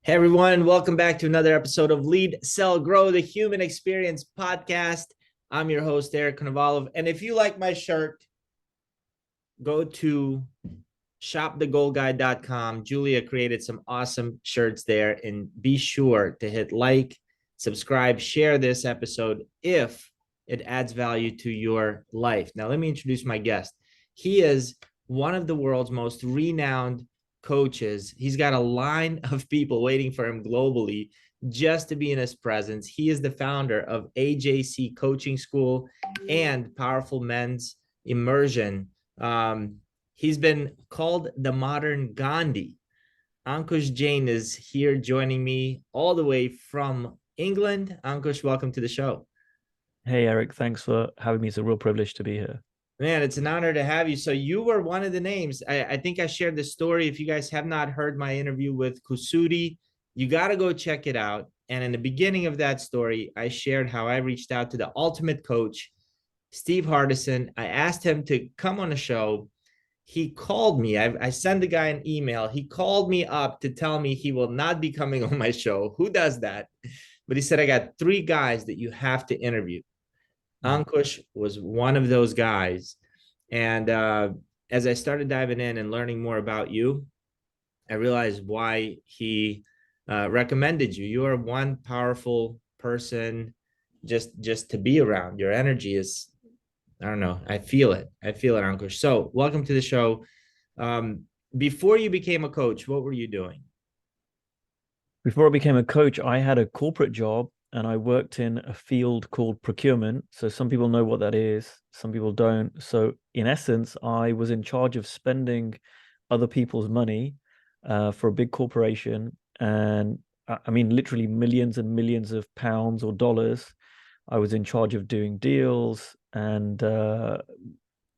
Hey everyone, welcome back to another episode of Lead, Sell, Grow, the Human Experience Podcast. I'm your host, Eric Konovalov. And if you like my shirt, go to shopthegoalguy.com. Julia created some awesome shirts there. And be sure to hit like, subscribe, share this episode if it adds value to your life. Now, let me introduce my guest. He is one of the world's most renowned coaches. He's got a line of people waiting for him globally just to be in his presence. He is the founder of AJC Coaching School and Powerful Men's Immersion. He's been called the modern Gandhi. Ankush Jain is here joining me all the way from England. Ankush, welcome to the show. Hey, Eric, thanks for having me. It's a real privilege to be here. Man, it's an honor to have you. So you were one of the names. I think I shared the story. If you guys have not heard my interview with Kusudi, you got to go check it out. And in the beginning of that story, I shared how I reached out to the ultimate coach, Steve Hardison. I asked him to come on the show. He called me. I sent the guy an email. He called me up to tell me he will not be coming on my show. Who does that? But he said, I got three guys that you have to interview. Ankush was one of those guys. And as I started diving in and learning more about you, I realized why he recommended you. You are one powerful person just to be around. Your energy is, I don't know, I feel it. I feel it, Ankush. So welcome to the show. Before you became a coach, what were you doing? Before I became a coach, I had a corporate job and I worked in a field called procurement. So some people know what that is, some people don't. So in essence, I was in charge of spending other people's money for a big corporation. And I mean, literally millions and millions of pounds or dollars. I was in charge of doing deals and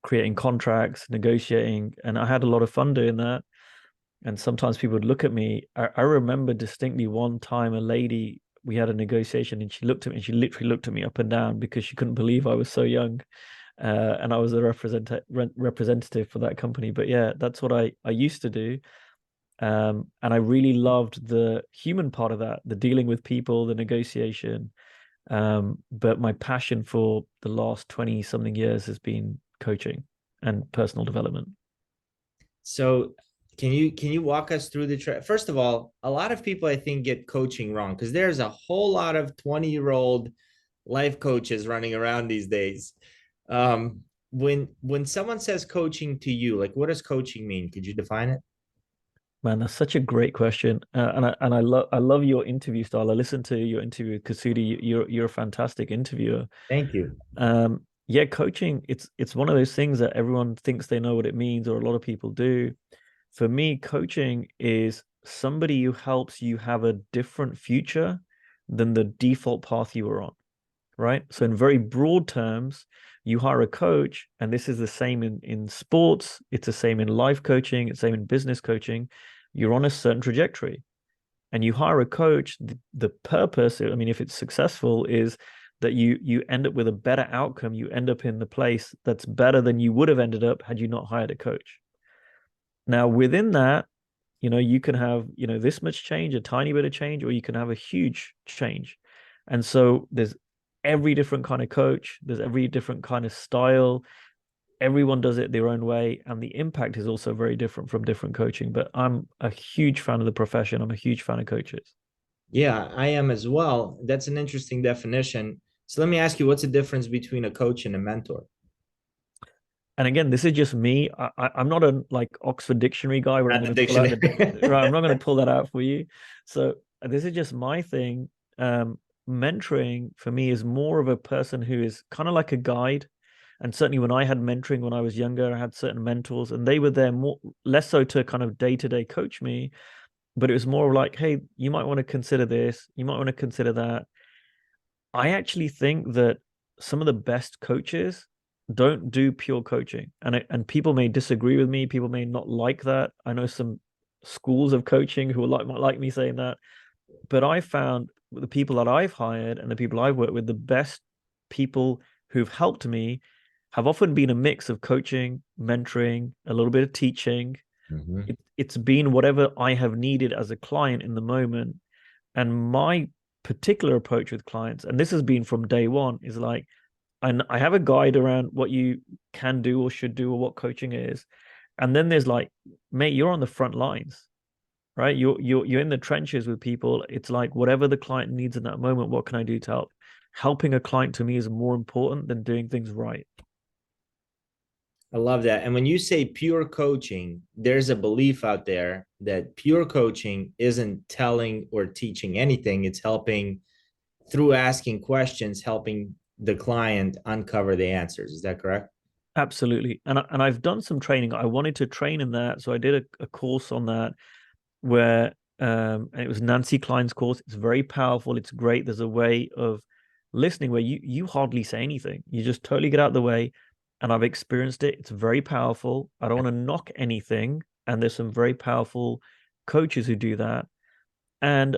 creating contracts, negotiating, and I had a lot of fun doing that. And sometimes people would look at me. I remember distinctly one time a lady, we had a negotiation and she looked at me and she literally looked at me up and down because she couldn't believe I was so young. And I was the representative for that company. But yeah, that's what I used to do. And I really loved the human part of that, the dealing with people, the negotiation. But my passion for the last 20 something years has been coaching and personal development. So can you walk us through first of all, a lot of people I think get coaching wrong because there's a whole lot of 20-year-old life coaches running around these days. When someone says coaching to you, like what does coaching mean? Could you define it? Man, that's such a great question, and I love your interview style. I listened to your interview with Kasudi. You're a fantastic interviewer. Thank you. Yeah, coaching, it's one of those things that everyone thinks they know what it means, or a lot of people do. For me, coaching is somebody who helps you have a different future than the default path you were on, right? So in very broad terms, you hire a coach, and this is the same in sports, it's the same in life coaching, it's the same in business coaching. You're on a certain trajectory and you hire a coach. The purpose, I mean, if it's successful, is that you end up with a better outcome. You end up in the place that's better than you would have ended up had you not hired a coach. Now, within that, you can have, this much change, a tiny bit of change, or you can have a huge change. And so there's every different kind of coach, there's every different kind of style. Everyone does it their own way, and the impact is also very different from different coaching. But I'm a huge fan of the profession. I'm a huge fan of coaches. Yeah, I am as well. That's an interesting definition. So let me ask you, what's the difference between a coach and a mentor? And again, this is just me. I'm not a like Oxford Dictionary guy where I'm Not the going to pull out dictionary. the right. I'm not going to pull that out for you. So this is just my thing. Mentoring for me is more of a person who is kind of like a guide. And certainly when I had mentoring when I was younger, I had certain mentors, and they were there more less so to kind of day to day coach me, but it was more like, hey, you might want to consider this, you might want to consider that. I actually think that some of the best coaches don't do pure coaching, and people may disagree with me. People may not like that. I know some schools of coaching who might like me saying that, but I found the people that I've hired and the people I've worked with, the best people who've helped me have often been a mix of coaching, mentoring, a little bit of teaching, Mhm. It's been whatever I have needed as a client in the moment. And my particular approach with clients, and this has been from day one, is like, I have a guide around what you can do or should do or what coaching is. And then there's like, mate, you're on the front lines, right? You're in the trenches with people. It's like whatever the client needs in that moment, what can I do to help? Helping a client to me is more important than doing things right. I love that. And when you say pure coaching, there's a belief out there that pure coaching isn't telling or teaching anything. It's helping through asking questions, helping the client uncover the answers. Is that correct? Absolutely. And I've done some training. I wanted to train in that. So I did a course on that where and it was Nancy Klein's course. It's very powerful. It's great. There's a way of listening where you hardly say anything. You just totally get out of the way. And I've experienced it. It's very powerful. I don't want to knock anything. And there's some very powerful coaches who do that. And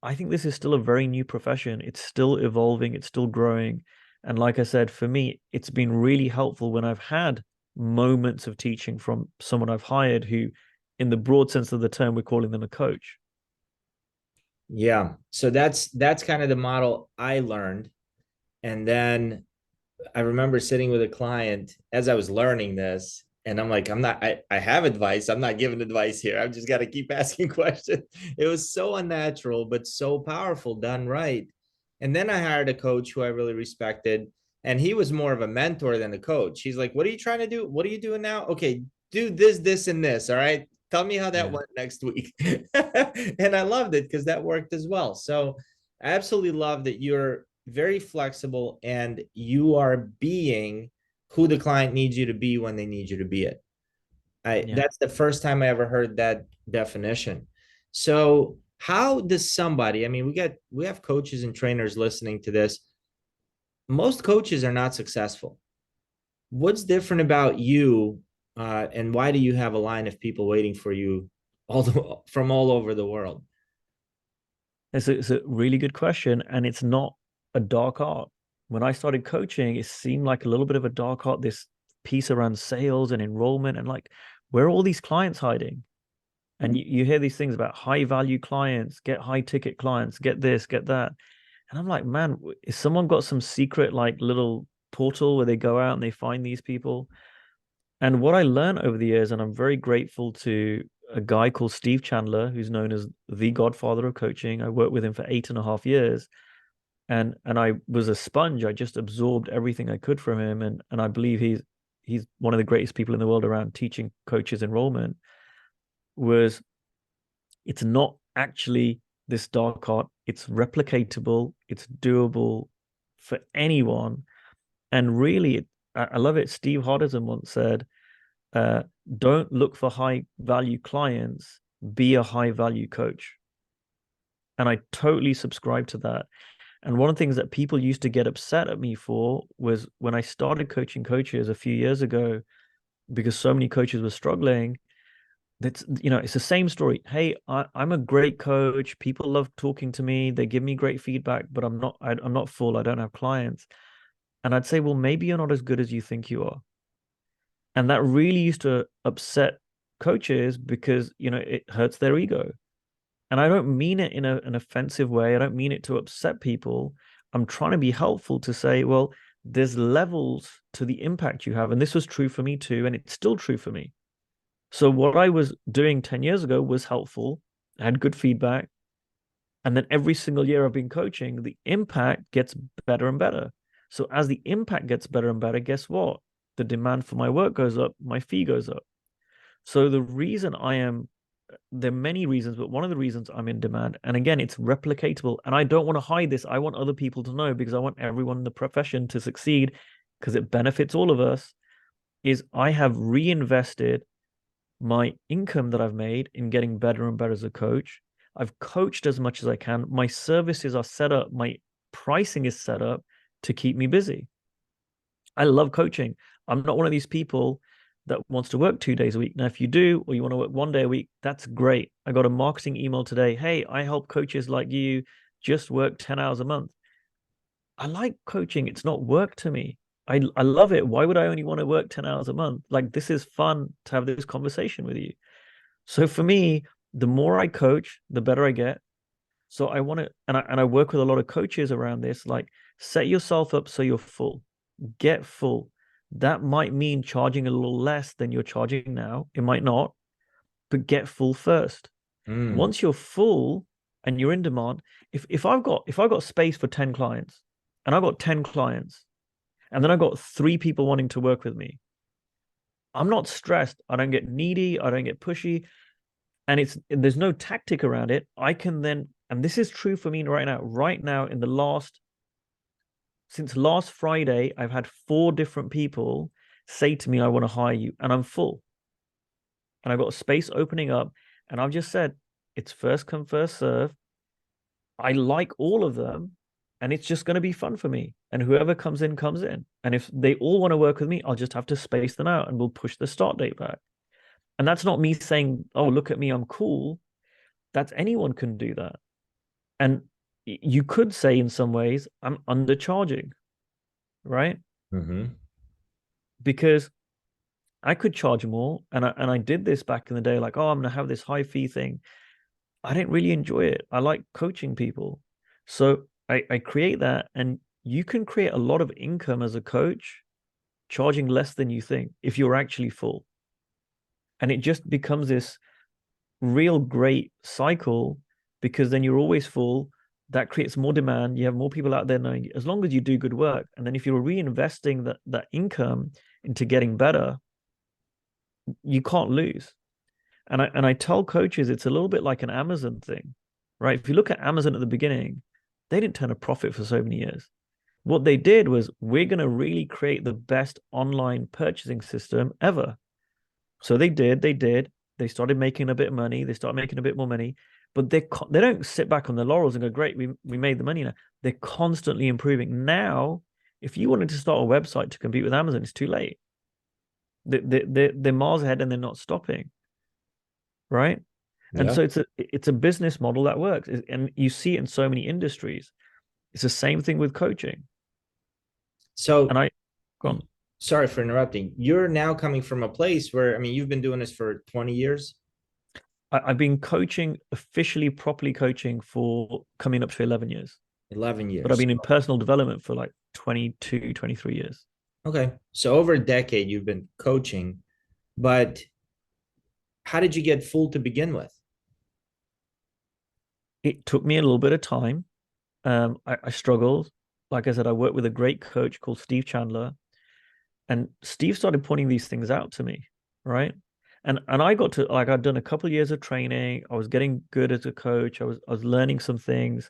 I think this is still a very new profession. It's still evolving, it's still growing. And like I said, for me, it's been really helpful when I've had moments of teaching from someone I've hired who, in the broad sense of the term, we're calling them a coach. Yeah. So that's kind of the model I learned. And then I remember sitting with a client as I was learning this, and I'm like, I have advice. I'm not giving advice here. I've just got to keep asking questions. It was so unnatural, but so powerful, done right. And then I hired a coach who I really respected, and he was more of a mentor than a coach. He's like, what are you trying to do? What are you doing now? Okay, do this, and this. All right. Tell me how that Yeah. went next week. And I loved it because that worked as well. So I absolutely love that you're very flexible and you are being who the client needs you to be when they need you to be it. Yeah. That's the first time I ever heard that definition. So how does somebody, I mean, we have coaches and trainers listening to this. Most coaches are not successful. What's different about you, and why do you have a line of people waiting for you from all over the world? It's a really good question. And it's not a dark art. When I started coaching, it seemed like a little bit of a dark art, this piece around sales and enrollment, and like, where are all these clients hiding? And you hear these things about high value clients, get high ticket clients, get this, get that. And I'm like, man, is someone got some secret like little portal where they go out and they find these people? And what I learned over the years, and I'm very grateful to a guy called Steve Chandler, who's known as the godfather of coaching. I worked with him for 8.5 years. And I was a sponge. I just absorbed everything I could from him. And I believe he's one of the greatest people in the world around teaching coaches enrollment. Was it's not actually this dark art. It's replicatable. It's doable for anyone. And really, I love it. Steve Hardison once said, uh, don't look for high value clients, be a high value coach. And I totally subscribe to that. And one of the things that people used to get upset at me for was when I started coaching coaches a few years ago, because so many coaches were struggling. That's, it's the same story. Hey, I'm a great coach. People love talking to me. They give me great feedback, but I'm not full. I don't have clients. And I'd say, well, maybe you're not as good as you think you are. And that really used to upset coaches because, it hurts their ego. And I don't mean it in an offensive way. I don't mean it to upset people. I'm trying to be helpful to say, well, there's levels to the impact you have. And this was true for me too. And it's still true for me. So what I was doing 10 years ago was helpful. I had good feedback. And then every single year I've been coaching, the impact gets better and better. So as the impact gets better and better, guess what? The demand for my work goes up, my fee goes up. So there are many reasons, but one of the reasons I'm in demand, and again, it's replicatable. And I don't want to hide this. I want other people to know because I want everyone in the profession to succeed because it benefits all of us, is I have reinvested my income that I've made in getting better and better as a coach. I've coached as much as I can. My services are set up, my pricing is set up to keep me busy. I love coaching. I'm not one of these people that wants to work 2 days a week. Now, if you do, or you want to work one day a week, that's great. I got a marketing email today. Hey, I help coaches like you just work 10 hours a month. I like coaching. It's not work to me. I love it. Why would I only want to work 10 hours a month? Like, this is fun to have this conversation with you. So for me, the more I coach, the better I get. So I want to, and I work with a lot of coaches around this, like set yourself up so you're full, get full. That might mean charging a little less than you're charging now. It might not, but get full first. Mm, Once you're full and you're in demand, if I've got space for 10 clients and I've got 10 clients and then I've got 3 people wanting to work with me, I'm not stressed. I don't get needy, I don't get pushy, and there's no tactic around it. I can then, and this is true for me right now in the since last Friday, I've had 4 different people say to me, I want to hire you, and I'm full. And I've got a space opening up, and I've just said, it's first come, first serve. I like all of them, and it's just going to be fun for me. And whoever comes in, comes in. And if they all want to work with me, I'll just have to space them out and we'll push the start date back. And that's not me saying, oh, look at me, I'm cool. That's anyone can do that. And you could say in some ways, I'm undercharging, right? mm-hmm. Because I could charge more. And I did this back in the day, like, oh, I'm gonna have this high fee thing. I didn't really enjoy it. I like coaching people. So I create that, and you can create a lot of income as a coach, charging less than you think if you're actually full. And it just becomes this real great cycle, because then you're always full. That creates more demand. You have more people out there knowing, as long as you do good work. And then if you're reinvesting that income into getting better, you can't lose. And I tell coaches it's a little bit like an Amazon thing, right? If you look at Amazon at the beginning, they didn't turn a profit for so many years. What they did was, we're going to really create the best online purchasing system ever. So they started making a bit of money. They started making a bit more money, but they don't sit back on their laurels and go, great, we made the money now. They're constantly improving. Now, if you wanted to start a website to compete with Amazon, it's too late. They're miles ahead and they're not stopping, right? And Yeah. so it's a business model that works, and you see it in so many industries. It's the same thing with coaching. So, And go on. sorry for interrupting. You're now coming from a place where, I mean, you've been doing this for 20 years, I've been coaching, officially, properly coaching, for coming up to 11 years. 11 But I've years. been in personal development for like 22, 23 years. Okay. So over a decade, you've been coaching, but how did you get full to begin with? It took me a little bit of time. I struggled. Like I said, I worked with a great coach called Steve Chandler, and Steve started pointing these things out to me, right? And I got to, like, I'd done a couple of years of training. I was getting good as a coach. I was learning some things,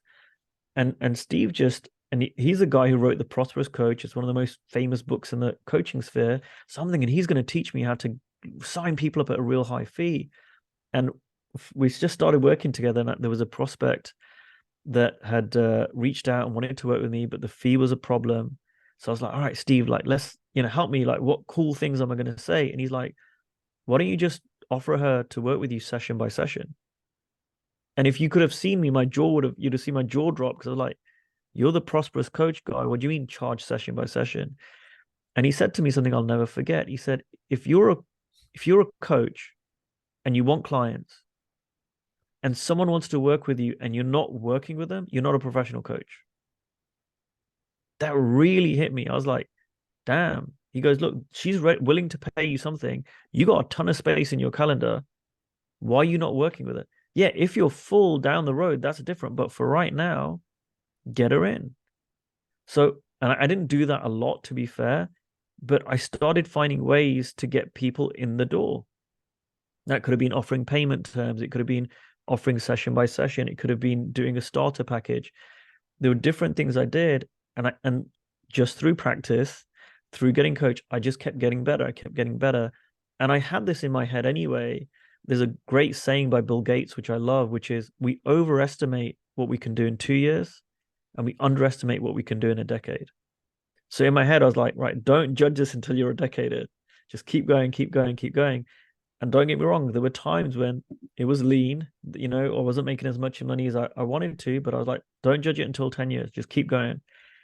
and Steve just, and he's a guy who wrote The Prosperous Coach. It's one of the most famous books in the coaching sphere. So I'm thinking, he's going to teach me how to sign people up at a real high fee. And we just started working together, and there was a prospect that had reached out and wanted to work with me, but the fee was a problem. So I was like, all right, Steve, like, let's, help me. Like, what cool things am I going to say? And he's like, why don't you just offer her to work with you session by session? And if you could have seen me, you'd have seen my jaw drop, because I was like, you're the prosperous coach guy. What do you mean charge session by session? And he said to me something I'll never forget. He said, if you're a coach and you want clients, and someone wants to work with you and you're not working with them, you're not a professional coach. That really hit me. I was like, damn. He goes, look, she's willing to pay you something. You got a ton of space in your calendar. Why are you not working with it? Yeah, if you're full down the road, that's different. But for right now, get her in. So, and I didn't do that a lot, to be fair, but I started finding ways to get people in the door. That could have been offering payment terms. It could have been offering session by session. It could have been doing a starter package. There were different things I did, and just through practice, through getting coached, I just kept getting better. I kept getting better, and I had this in my head anyway. There's a great saying by Bill Gates, which I love, which is, we overestimate what we can do in 2 years, and we underestimate what we can do in a decade. So in my head, I was like, right, don't judge us until you're a decade in. Just keep going, keep going, keep going. And don't get me wrong, there were times when it was lean, I wasn't making as much money as I wanted to, but I was like, don't judge it until 10 years, just keep going.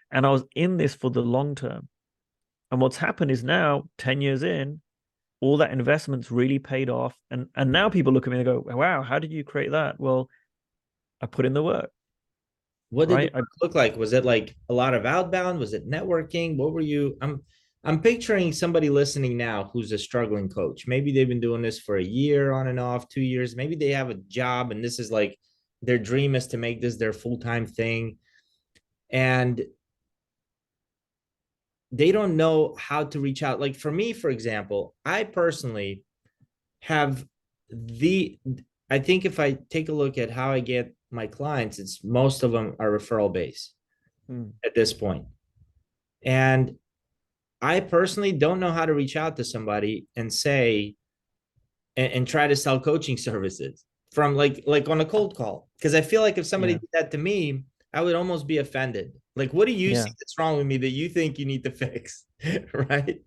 And I was in this for the long term. And what's happened is now, 10 years in, all that investment's really paid off. And now people look at me and go, wow, how did you create that? Well, I put in the work, What did the right? work look like? Was it like a lot of outbound? Was it networking? What were you? I'm picturing somebody listening now who's a struggling coach. Maybe they've been doing this for a year on and off, 2 years. Maybe they have a job and this is like their dream is to make this their full-time thing. And they don't know how to reach out. Like for me, for example, I personally have the I think if I take a look at how I get my clients, it's most of them are referral based Hmm. at this point. And I personally don't know how to reach out to somebody and say and try to sell coaching services from like on a cold call. Because I feel like if somebody Yeah. did that to me, I would almost be offended. Like, what do you see Yeah. that's wrong with me that you think you need to fix? Right.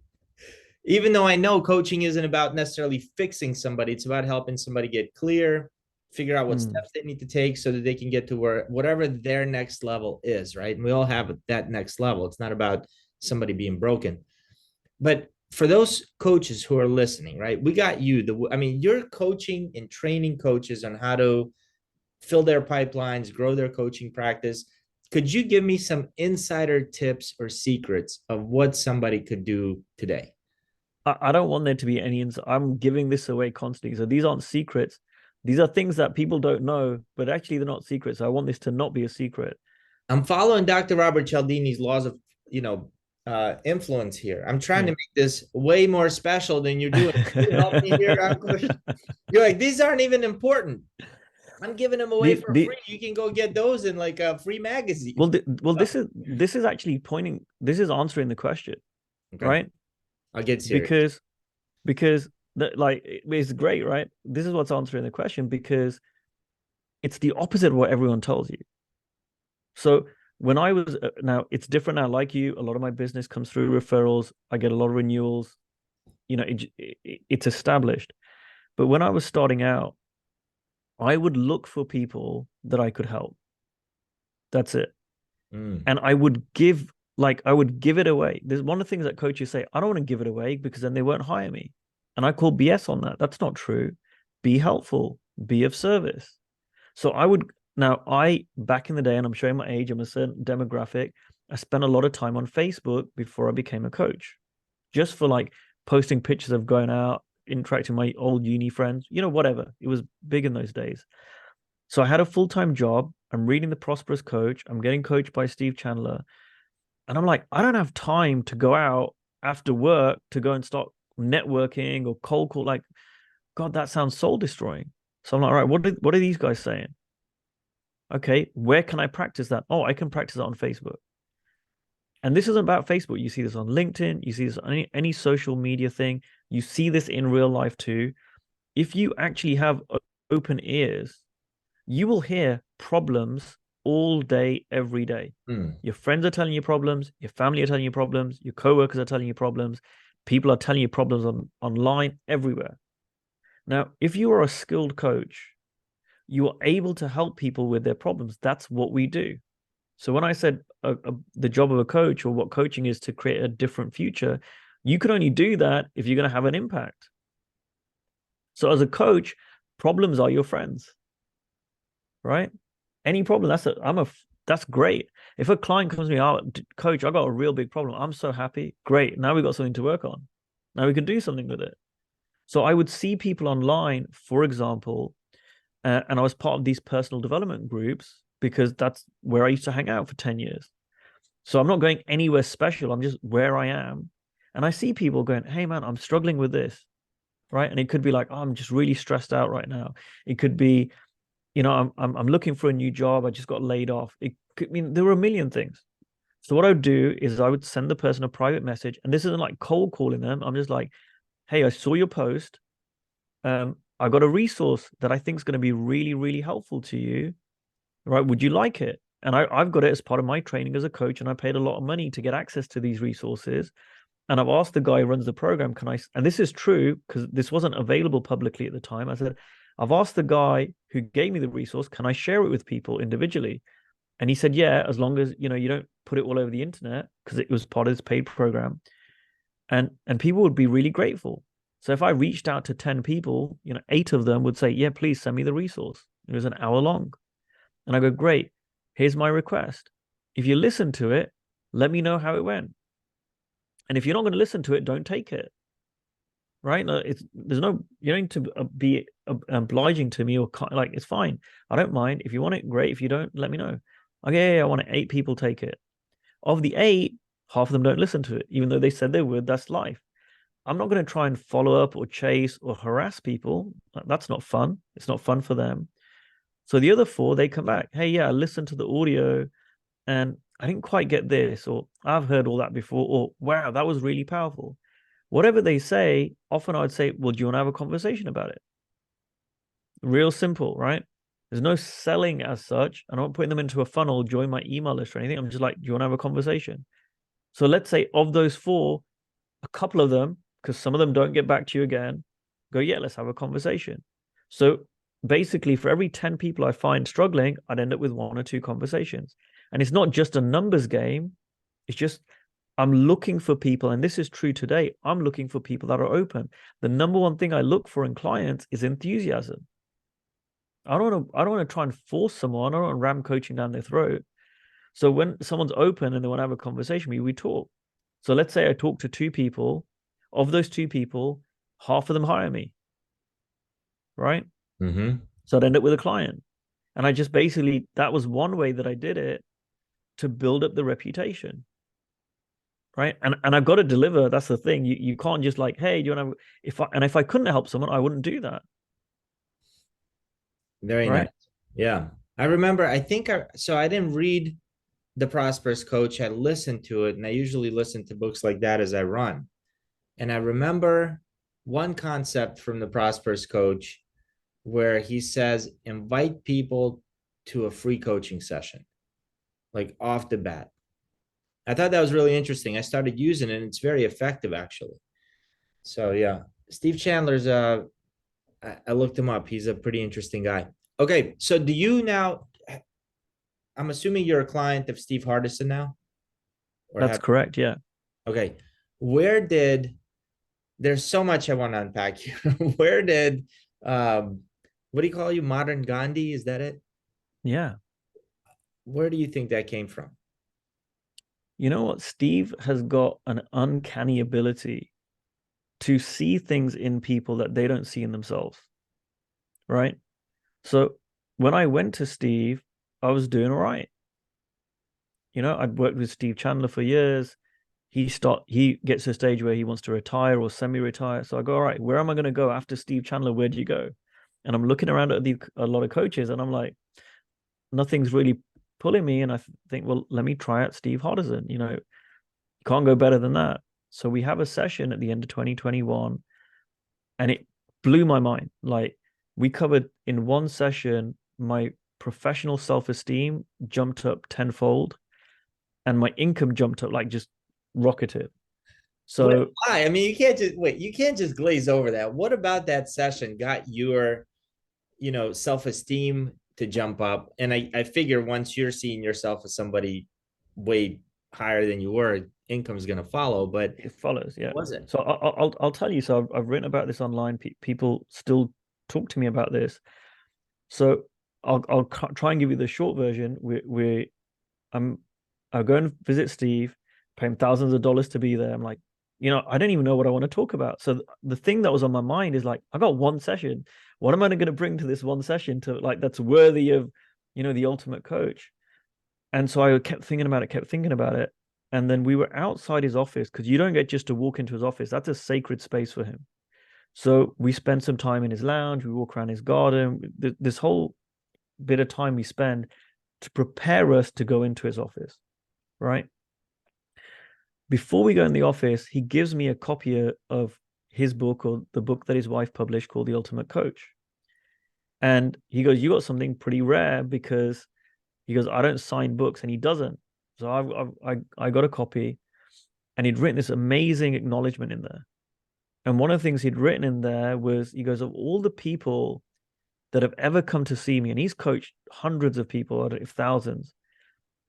Even though I know coaching isn't about necessarily fixing somebody, it's about helping somebody get clear, figure out what Hmm. steps they need to take so that they can get to where whatever their next level is, right? And we all have that next level. It's not about somebody being broken. But for those coaches who are listening, right? We got you. I mean, you're coaching and training coaches on how to fill their pipelines, grow their coaching practice. Could you give me some insider tips or secrets of what somebody could do today? I don't want there to be any I'm giving this away constantly. So these aren't secrets. These are things that people don't know, but actually they're not secrets. So I want this to not be a secret. I'm following Dr. Robert Cialdini's laws of, influence here. I'm trying to Yeah. make this way more special than you're doing. Can you help me here, Ankush? You're like, these aren't even important. I'm giving them away for the free. You can go get those in like a free magazine. well, Oh, this is actually pointing. This is answering the question, okay, right? I'll get serious. Because like it's great, right? This is what's answering the question because it's the opposite of what everyone tells you. So when I was now, it's different now. Like you, a lot of my business comes through referrals. I get a lot of renewals. It's established. But when I was starting out, I would look for people that I could help. That's it. Mm, And I would give it away. There's one of the things that coaches say, I don't want to give it away because then they won't hire me. And I call BS on that. That's not true. Be helpful, be of service. So I back in the day, and I'm showing my age, I'm a certain demographic. I spent a lot of time on Facebook before I became a coach, just for like posting pictures of going out, interacting with my old uni friends, whatever. It was big in those days. So I had a full-time job. I'm reading The Prosperous Coach. I'm getting coached by Steve Chandler. And I'm like, I don't have time to go out after work to go and start networking or cold call. Like, God, that sounds soul destroying. So I'm like, all right, what are these guys saying? Okay, where can I practice that? Oh, I can practice that on Facebook. And this isn't about Facebook. You see this on LinkedIn. You see this on any social media thing. You see this in real life too. If you actually have open ears, you will hear problems all day, every day. mm. Your friends are telling you problems, your family are telling you problems, your coworkers are telling you problems, people are telling you problems online, everywhere. Now, if you are a skilled coach, you are able to help people with their problems. That's what we do. So when I said the job of a coach or what coaching is to create a different future, you can only do that if you're going to have an impact. So as a coach, problems are your friends, right? Any problem, that's great. If a client comes to me, oh, coach, I got a real big problem. I'm so happy. Great. Now we got something to work on. Now we can do something with it. So I would see people online, for example, and I was part of these personal development groups because that's where I used to hang out for 10 years. So I'm not going anywhere special. I'm just where I am. And I see people going, hey, man, I'm struggling with this. Right. And it could be like, oh, I'm just really stressed out right now. It could be, I'm looking for a new job. I just got laid off. There were a million things. So what I would do is I would send the person a private message. And this isn't like cold calling them. I'm just like, hey, I saw your post. I got a resource that I think is going to be really, really helpful to you. Right? Would you like it? And I've got it as part of my training as a coach, and I paid a lot of money to get access to these resources. And I've asked the guy who runs the program, and this is true because this wasn't available publicly at the time. I said, I've asked the guy who gave me the resource, can I share it with people individually? And he said, yeah, as long as, you don't put it all over the internet because it was part of his paid program. And people would be really grateful. So if I reached out to 10 people, 8 of them would say, yeah, please send me the resource. It was an hour long. And I go, great, here's my request. If you listen to it, let me know how it went. And if you're not going to listen to it, don't take it. Right? No, there's no, you don't need to be obliging to me, or like, it's fine. I don't mind. If you want it, great. If you don't, let me know. Okay, yeah, I want 8 people take it. Of the 8, half of them don't listen to it, even though they said they would. That's life. I'm not going to try and follow up or chase or harass people. That's not fun. It's not fun for them. So the other 4, they come back. Hey, yeah, I listened to the audio and I didn't quite get this, or I've heard all that before, or wow, that was really powerful. Whatever they say, often I'd say, well, do you want to have a conversation about it? Real simple, right? There's no selling as such. I'm not putting them into a funnel, join my email list or anything. I'm just like, do you want to have a conversation? So let's say of those 4, a couple of them, because some of them don't get back to you again, go, yeah, let's have a conversation. So basically, for every 10 people I find struggling, I'd end up with 1 or 2 conversations. And it's not just a numbers game. It's just, I'm looking for people, and this is true today. I'm looking for people that are open. The number one thing I look for in clients is enthusiasm. I don't want to try and force someone. I don't want to ram coaching down their throat. So when someone's open and they want to have a conversation, we talk. So let's say I talk to 2 people. Of those 2 people, half of them hire me, right? Mm-hmm. So I'd end up with a client. And I just basically, that was one way that I did it to build up the reputation, right? And I've got to deliver. That's the thing. You can't just like, hey, do you want to, if I couldn't help someone, I wouldn't do that, Very nice. right? Yeah. I remember, so I didn't read The Prosperous Coach. I listened to it, and I usually listen to books like that as I run. And I remember one concept from The Prosperous Coach where he says, invite people to a free coaching session, like off the bat. I thought that was really interesting. I started using it, and it's very effective, actually. So, yeah. Steve Chandler's, I looked him up. He's a pretty interesting guy. Okay. So, do you now, I'm assuming you're a client of Steve Hardison now, or That's have, correct. Yeah. okay. Where did, there's so much I want to unpack here. Where did, um, what do you call you? Modern Gandhi? Is that it? Yeah. Where do you think that came from? You know what? Steve has got an uncanny ability to see things in people that they don't see in themselves, right? So when I went to Steve, I was doing all right. I'd worked with Steve Chandler for years. He gets to a stage where he wants to retire or semi-retire. So I go, all right, where am I going to go after Steve Chandler? Where do you go? And I'm looking around at a lot of coaches, and I'm like, nothing's really pulling me. And I think, well, let me try out Steve Hardison. You can't go better than that. So we have a session at the end of 2021, and it blew my mind. Like, we covered in one session, my professional self-esteem jumped up tenfold, and my income jumped up, like, just rocketed. But So why? I mean, you can't just wait. You can't just glaze over that. What about that session got your, self-esteem to jump up? And I figure once you're seeing yourself as somebody way higher than you were, income's going to follow. But it follows, yeah. what was it? So I'll tell you. So I've written about this online. People still talk to me about this. So I'll try and give you the short version. I'm I'll go and visit Steve, pay him thousands of dollars to be there. I'm like, I don't even know what I want to talk about. So the thing that was on my mind is like, I got one session. What am I going to bring to this one session to, like, that's worthy of, the ultimate coach? And so I kept thinking about it. And then we were outside his office, because you don't get just to walk into his office. That's a sacred space for him. So we spent some time in his lounge. We walk around his garden. This whole bit of time we spend to prepare us to go into his office, right? Before we go in the office, he gives me a copy of his book, or the book that his wife published, called The Ultimate Coach. And he goes, you got something pretty rare, because he goes, I don't sign books, and he doesn't. So I got a copy, and he'd written this amazing acknowledgement in there. And one of the things he'd written in there was, he goes, of all the people that have ever come to see me, and he's coached hundreds of people, if thousands,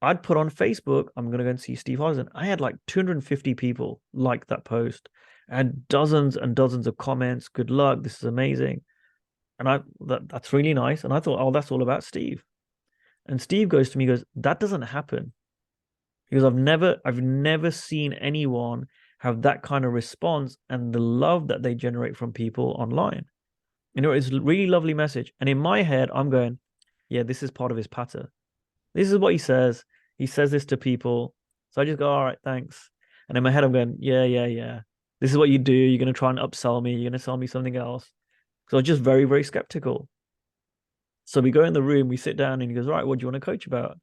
I'd put on Facebook, I'm going to go and see Steve Harrison. I had like 250 people like that post and dozens and dozens of comments. Good luck. This is amazing. And that's really nice. And I thought, oh, that's all about Steve. And Steve goes to me, he goes, that doesn't happen. Because I've never seen anyone have that kind of response and the love that they generate from people online. It's a really lovely message. And in my head, I'm going, yeah, this is part of his pattern. This is what he says. He says this to people. So I just go, all right, thanks. And in my head, I'm going, yeah, yeah, yeah. This is what you do. You're going to try and upsell me. You're going to sell me something else. So I was just very, very skeptical. So we go in the room, we sit down, and he goes, all right, what do you want to coach about?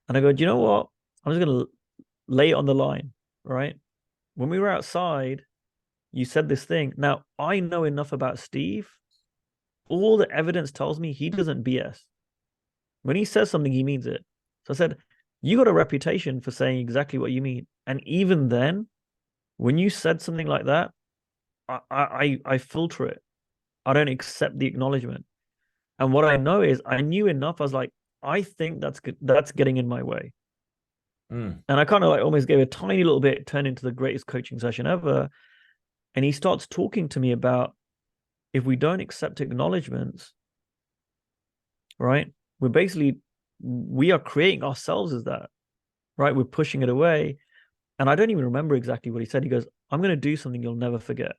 And I go, do you know what? I'm just going to lay it on the line, right? When we were outside, you said this thing. Now, I know enough about Steve. All the evidence tells me he doesn't BS. When he says something, he means it. So I said, you got a reputation for saying exactly what you mean. And even then, when you said something like that, I filter it. I don't accept the acknowledgement. And what I know is I knew enough. I was like, I think that's good. That's getting in my way. And I kind of like almost gave a tiny little bit, turned into the greatest coaching session ever. And he starts talking to me about if we don't accept acknowledgements, right? We are creating ourselves as that, right? We're pushing it away. And I don't even remember exactly what he said. He goes, I'm going to do something you'll never forget.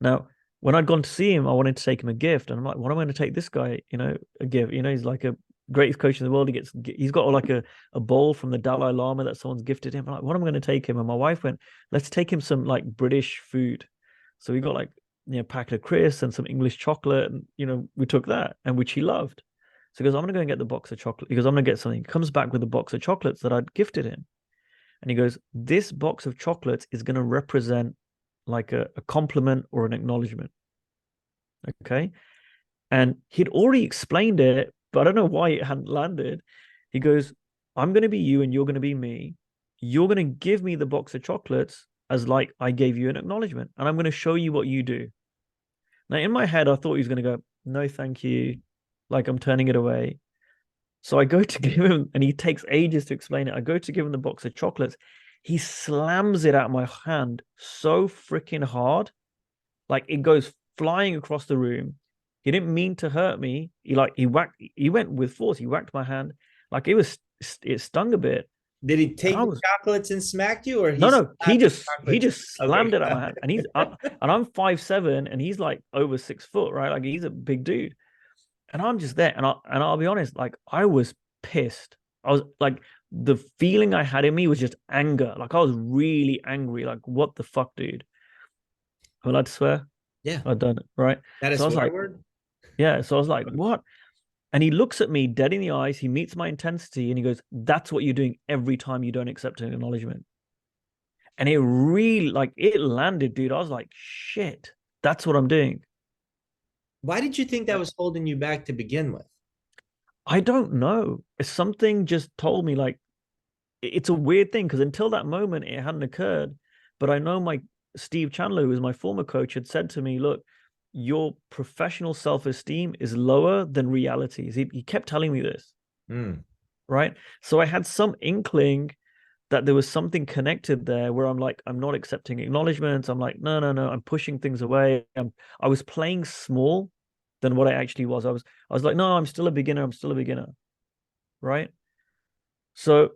Now, when I'd gone to see him, I wanted to take him a gift. And I'm like, what am I going to take this guy, a gift? He's like a greatest coach in the world. He's got like a bowl from the Dalai Lama that someone's gifted him. I'm like, what am I going to take him? And my wife went, let's take him some like British food. So we got like, packet of crisps and some English chocolate. And, we took that, and which he loved. So he goes, I'm going to go and get the box of chocolate. He goes, I'm going to get something. He comes back with a box of chocolates that I'd gifted him. And he goes, this box of chocolates is going to represent like a compliment or an acknowledgement. Okay. And he'd already explained it, but I don't know why it hadn't landed. He goes, I'm going to be you and you're going to be me. You're going to give me the box of chocolates as like I gave you an acknowledgement, and I'm going to show you what you do. Now, in my head, I thought he was going to go, no, thank you. Like I'm turning it away. So I go to give him, and he takes ages to explain it. I go to give him the box of chocolates. He slams it out of my hand so freaking hard. Like it goes flying across the room. He didn't mean to hurt me. He went with force. He whacked my hand. Like it stung a bit. Did he take the chocolates and smacked you, or no, he just slammed Okay. it at my hand. And and I'm 5'7", and he's like over 6 foot, right? Like he's a big dude. And I'm just there, and I'll be honest, like I was pissed. I was like, the feeling I had in me was just anger. Like I was really angry. Like, what the fuck, dude? Am I allowed to swear? Yeah. I've done it, right? That is So I was like, word? yeah. So I was like, what? And he looks at me dead in the eyes. He meets my intensity, and he goes, that's what you're doing every time you don't accept an acknowledgement. And it really, like, it landed, dude. I was like, shit, that's what I'm doing. Why did you think that was holding you back to begin with? I don't know. Something just told me, like, it's a weird thing because until that moment, it hadn't occurred. But I know my Steve Chandler, who was my former coach, had said to me, look, your professional self-esteem is lower than realities. He kept telling me this. Right. So I had some inkling that there was something connected there where I'm like, I'm not accepting acknowledgements. I'm like, no, I'm pushing things away. I was playing small than what I actually was. I was like, no, I'm still a beginner. Right. So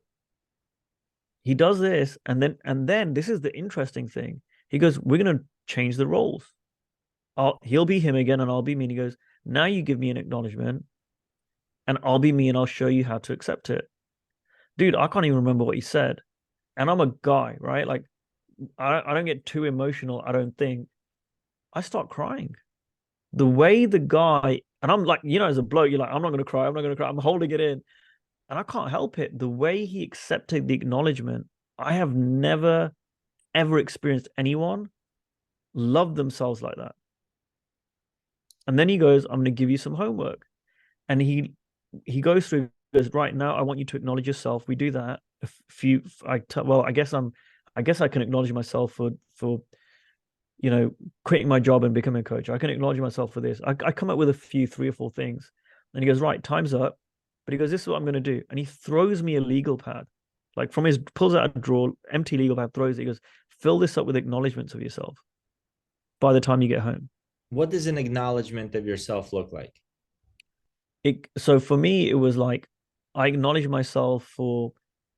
he does this, and then this is the interesting thing. He goes, we're going to change the roles. He'll be him again, and I'll be me. And he goes, now you give me an acknowledgement, and I'll be me, and I'll show you how to accept it. Dude, I can't even remember what he said. And I'm a guy, right? Like, I don't get too emotional, I don't think. I start crying. The way the guy, and I'm like, as a bloke, you're like, I'm not going to cry. I'm holding it in. And I can't help it. The way he accepted the acknowledgement, I have never, ever experienced anyone love themselves like that. And then he goes, I'm going to give you some homework. And he goes through, goes, right now, I want you to acknowledge yourself. We do that. I guess I can acknowledge myself for quitting my job and becoming a coach. I can acknowledge myself for this. I come up with 3 or 4 things. And he goes, right, time's up. But he goes, this is what I'm going to do. And he throws me a legal pad, like from his, pulls out a drawer, empty legal pad, throws it. He goes, fill this up with acknowledgements of yourself by the time you get home. What does an acknowledgement of yourself look like? So for me, it was like, I acknowledge myself for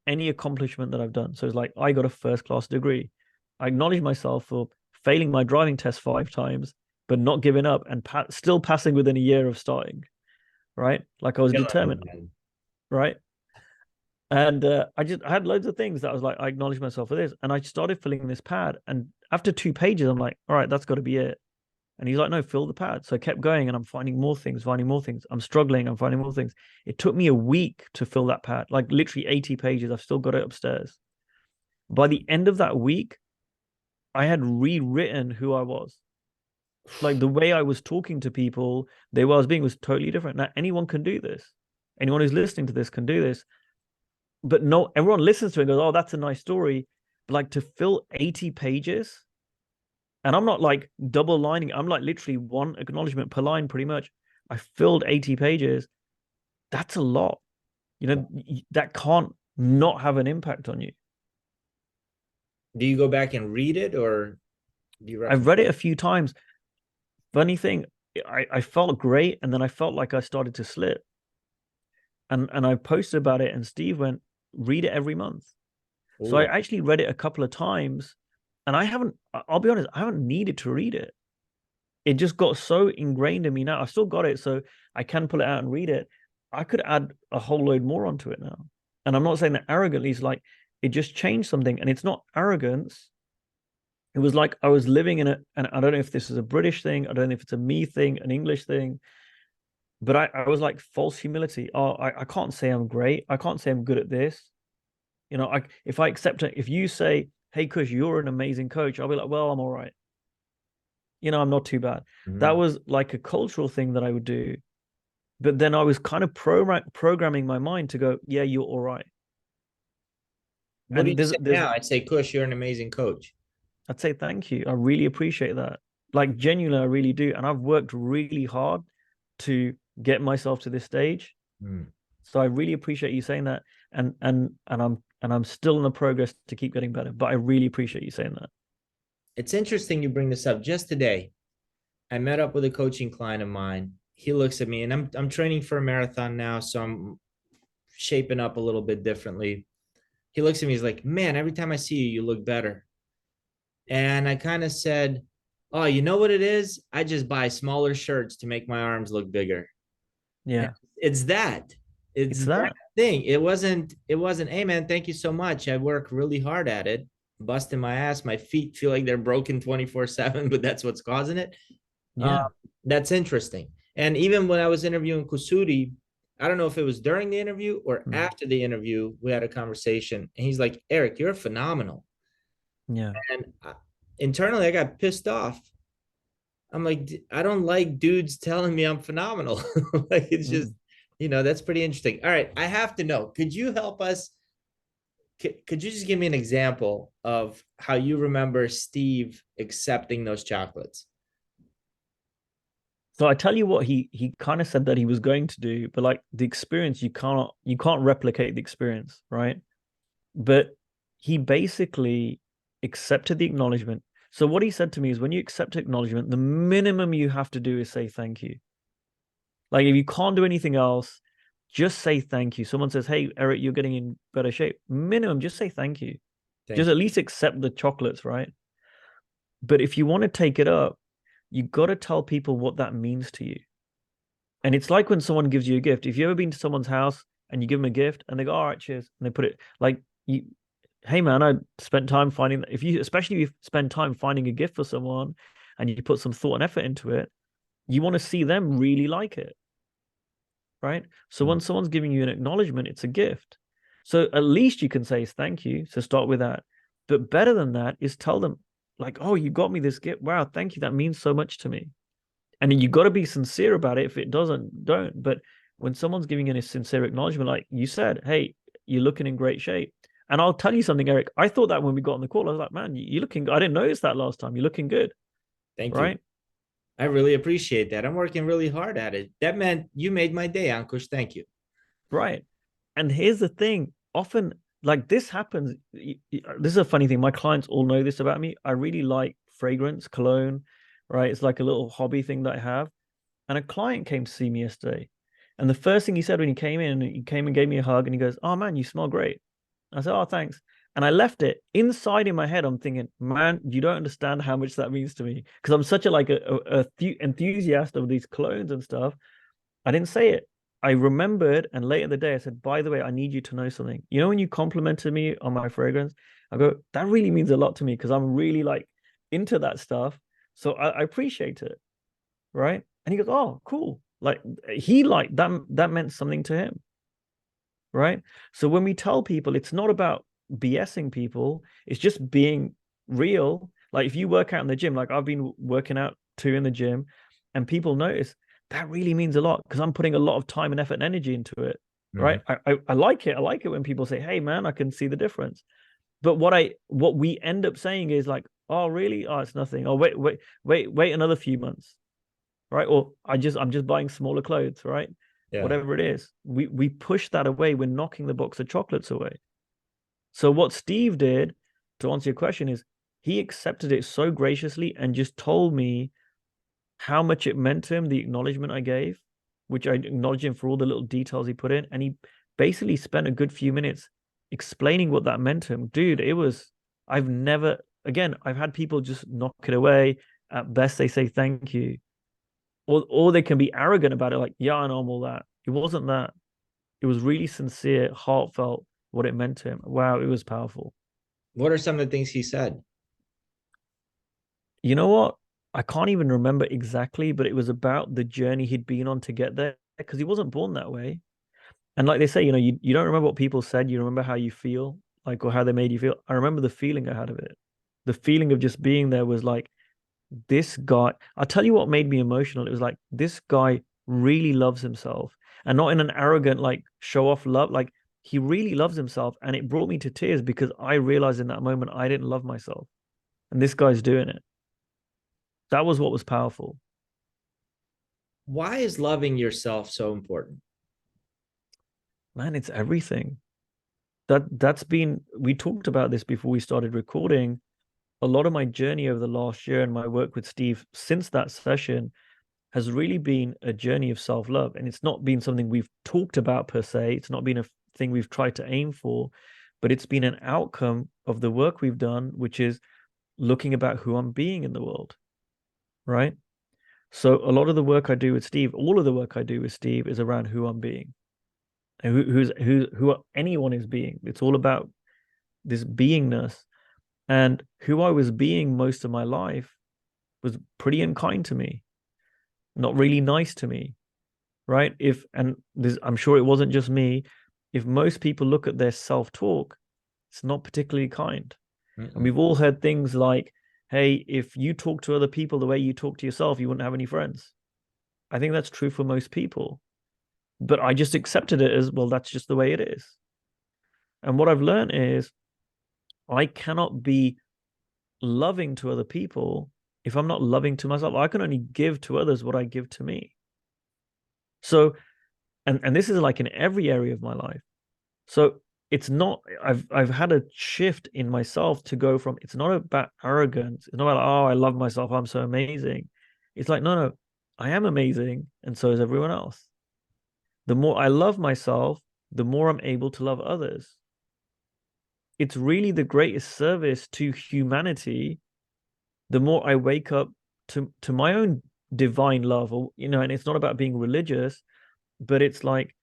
any accomplishment that I've done. So it's like, I got a first class degree. I acknowledge myself for failing my driving test 5 times, but not giving up and still passing within a year of starting, right? Like I was determined, right? And I had loads of things that I was like, I acknowledge myself for this. And I started filling this pad. And after 2 pages, I'm like, all right, that's got to be it. And he's like, no, fill the pad. So I kept going and I'm finding more things, finding more things. I'm struggling, I'm finding more things. It took me a week to fill that pad, like literally 80 pages. I've still got it upstairs. By the end of that week, I had rewritten who I was. Like the way I was talking to people, the way I was being was totally different. Now, anyone can do this. Anyone who's listening to this can do this. But no, everyone listens to it and goes, oh, that's a nice story. But like to fill 80 pages, and I'm not like double lining, I'm like literally one acknowledgement per line pretty much. I filled 80 pages. That's a lot. You know, that can't not have an impact on you. Do you go back and read it, or do you I've read it a few times. Funny thing, I felt great, and then I felt like I started to slip. And I posted about it, and Steve went, read it every month. So I actually read it a couple of times, and I'll be honest, I haven't needed to read it. It just got so ingrained in me now. I've still got it, so I can pull it out and read it. I could add a whole load more onto it now. And I'm not saying that arrogantly, it's like it just changed something. And it's not arrogance. It was like I was living in it, and I don't know if this is a British thing, I don't know if it's a me thing, an English thing, but I was like false humility. Oh, I can't say I'm great. I can't say I'm good at this. You know, if I accept it, if you say, hey, Kush, you're an amazing coach, I'll be like, well, I'm all right. You know, I'm not too bad. Mm-hmm. That was like a cultural thing that I would do. But then I was kind of programming my mind to go, yeah, you're all right. What do you say now? I'd say, Kush, you're an amazing coach. I'd say thank you. I really appreciate that. Like genuinely, I really do. And I've worked really hard to get myself to this stage. So I really appreciate you saying that. And I'm still in the progress to keep getting better. But I really appreciate you saying that. It's interesting you bring this up. Just today, I met up with a coaching client of mine. He looks at me, and I'm training for a marathon now, so I'm shaping up a little bit differently. He looks at me, he's like, man, every time I see you, you look better. And I kind of said, oh, you know what it is? I just buy smaller shirts to make my arms look bigger. Yeah. It's that. It's that thing. It wasn't, hey man, thank you so much. I work really hard at it, busting my ass. My feet feel like they're broken 24/7, but that's what's causing it. Yeah. That's interesting. And even when I was interviewing Kusudi, I don't know if it was during the interview or after the interview, we had a conversation. And he's like, Eric, you're phenomenal. Yeah. And internally, I got pissed off. I'm like, I don't like dudes telling me I'm phenomenal. Like, it's just, that's pretty interesting. All right. I have to know, could you help us? Could you just give me an example of how you remember Steve accepting those chocolates? So I tell you what he kind of said that he was going to do, but like the experience, you can't replicate the experience, right? But he basically accepted the acknowledgement. So what he said to me is, when you accept acknowledgement, the minimum you have to do is say thank you. Like if you can't do anything else, just say thank you. Someone says, hey, Eric, you're getting in better shape. Minimum, just say thank you. Just at least accept the chocolates, right? But if you want to take it up, you got to tell people what that means to you. And it's like when someone gives you a gift. If you've ever been to someone's house and you give them a gift and they go, all right, cheers. And they put it like, hey man, I spent time finding, especially if you spend time finding a gift for someone and you put some thought and effort into it, you want to see them really like it. Right. So when someone's giving you an acknowledgement, it's a gift. So at least you can say thank you. So start with that. But better than that is tell them, like, oh, you got me this gift. Wow, thank you. That means so much to me. And you got to be sincere about it. If it doesn't, don't. But when someone's giving you a sincere acknowledgement, like you said, hey, you're looking in great shape. And I'll tell you something, Eric. I thought that when we got on the call, I was like, man, you're looking, I didn't notice that last time. You're looking good. Thank you. I really appreciate that. I'm working really hard at it. That meant you made my day, Ankush. Thank you. Right. And here's the thing, often like this happens. This is a funny thing. My clients all know this about me. I really like fragrance, cologne, right? It's like a little hobby thing that I have. And a client came to see me yesterday. And the first thing he said when he came and gave me a hug and he goes, "Oh man, you smell great." I said, "Oh, thanks." And I left it inside in my head. I'm thinking, man, you don't understand how much that means to me because I'm such a like a enthusiast of these clones and stuff. I didn't say it. I remembered, and late in the day, I said, "By the way, I need you to know something. You know, when you complimented me on my fragrance, I go, that really means a lot to me because I'm really like into that stuff. So I appreciate it." Right. And he goes, "Oh, cool." Like he liked that, that meant something to him. Right. So when we tell people it's not about BSing people, it's just being real. Like if you work out in the gym, like I've been working out too in the gym, and people notice that really means a lot because I'm putting a lot of time and effort and energy into it. Mhm. Right. I like it. I like it when people say, "Hey man, I can see the difference." But what we end up saying is like, "Oh, really? Oh, it's nothing. Oh, wait another few months." Right? Or I'm just buying smaller clothes, right? Yeah. Whatever it is. We push that away. We're knocking the box of chocolates away. So what Steve did, to answer your question, is he accepted it so graciously and just told me how much it meant to him, the acknowledgement I gave, which I acknowledged him for all the little details he put in. And he basically spent a good few minutes explaining what that meant to him. Dude, it was, I've never, again, I've had people just knock it away. At best, they say thank you. Or they can be arrogant about it, like, "Yeah, I know all that." It wasn't that. It was really sincere, heartfelt, what it meant to him. Wow, it was powerful. What are some of the things he said? You know what? I can't even remember exactly, but it was about the journey he'd been on to get there because he wasn't born that way. And like they say, you don't remember what people said, you remember how you feel, like, or how they made you feel. I remember the feeling I had of it. The feeling of just being there was like, this guy, I'll tell you what made me emotional. It was like, this guy really loves himself and not in an arrogant, like show off love. Like he really loves himself. And it brought me to tears because I realized in that moment I didn't love myself. And this guy's doing it. That was what was powerful. Why is loving yourself so important? Man, it's everything. That's been, we talked about this before we started recording. A lot of my journey over the last year and my work with Steve since that session has really been a journey of self-love. And it's not been something we've talked about per se. It's not been a thing we've tried to aim for, but it's been an outcome of the work we've done, which is looking about who I'm being in the world. Right. So a lot of the work I do with Steve, all of the work I do with Steve is around who I'm being and who anyone is being. It's all about this beingness. And who I was being most of my life was pretty unkind to me, not really nice to me, right? If and this, I'm sure it wasn't just me. If most people look at their self-talk, it's not particularly kind. And Mm-mm. we've all heard things like, "Hey, if you talk to other people the way you talk to yourself, you wouldn't have any friends." I think that's true for most people, but I just accepted it as, well, that's just the way it is. And what I've learned is I cannot be loving to other people if I'm not loving to myself. I can only give to others what I give to me. So, and this is like in every area of my life. So it's not, I've had a shift in myself to go from, it's not about arrogance. It's not about, "Oh, I love myself, I'm so amazing." It's like, no, I am amazing, and so is everyone else. The more I love myself, the more I'm able to love others. It's really the greatest service to humanity. The more I wake up to my own divine love, or and it's not about being religious, but it's like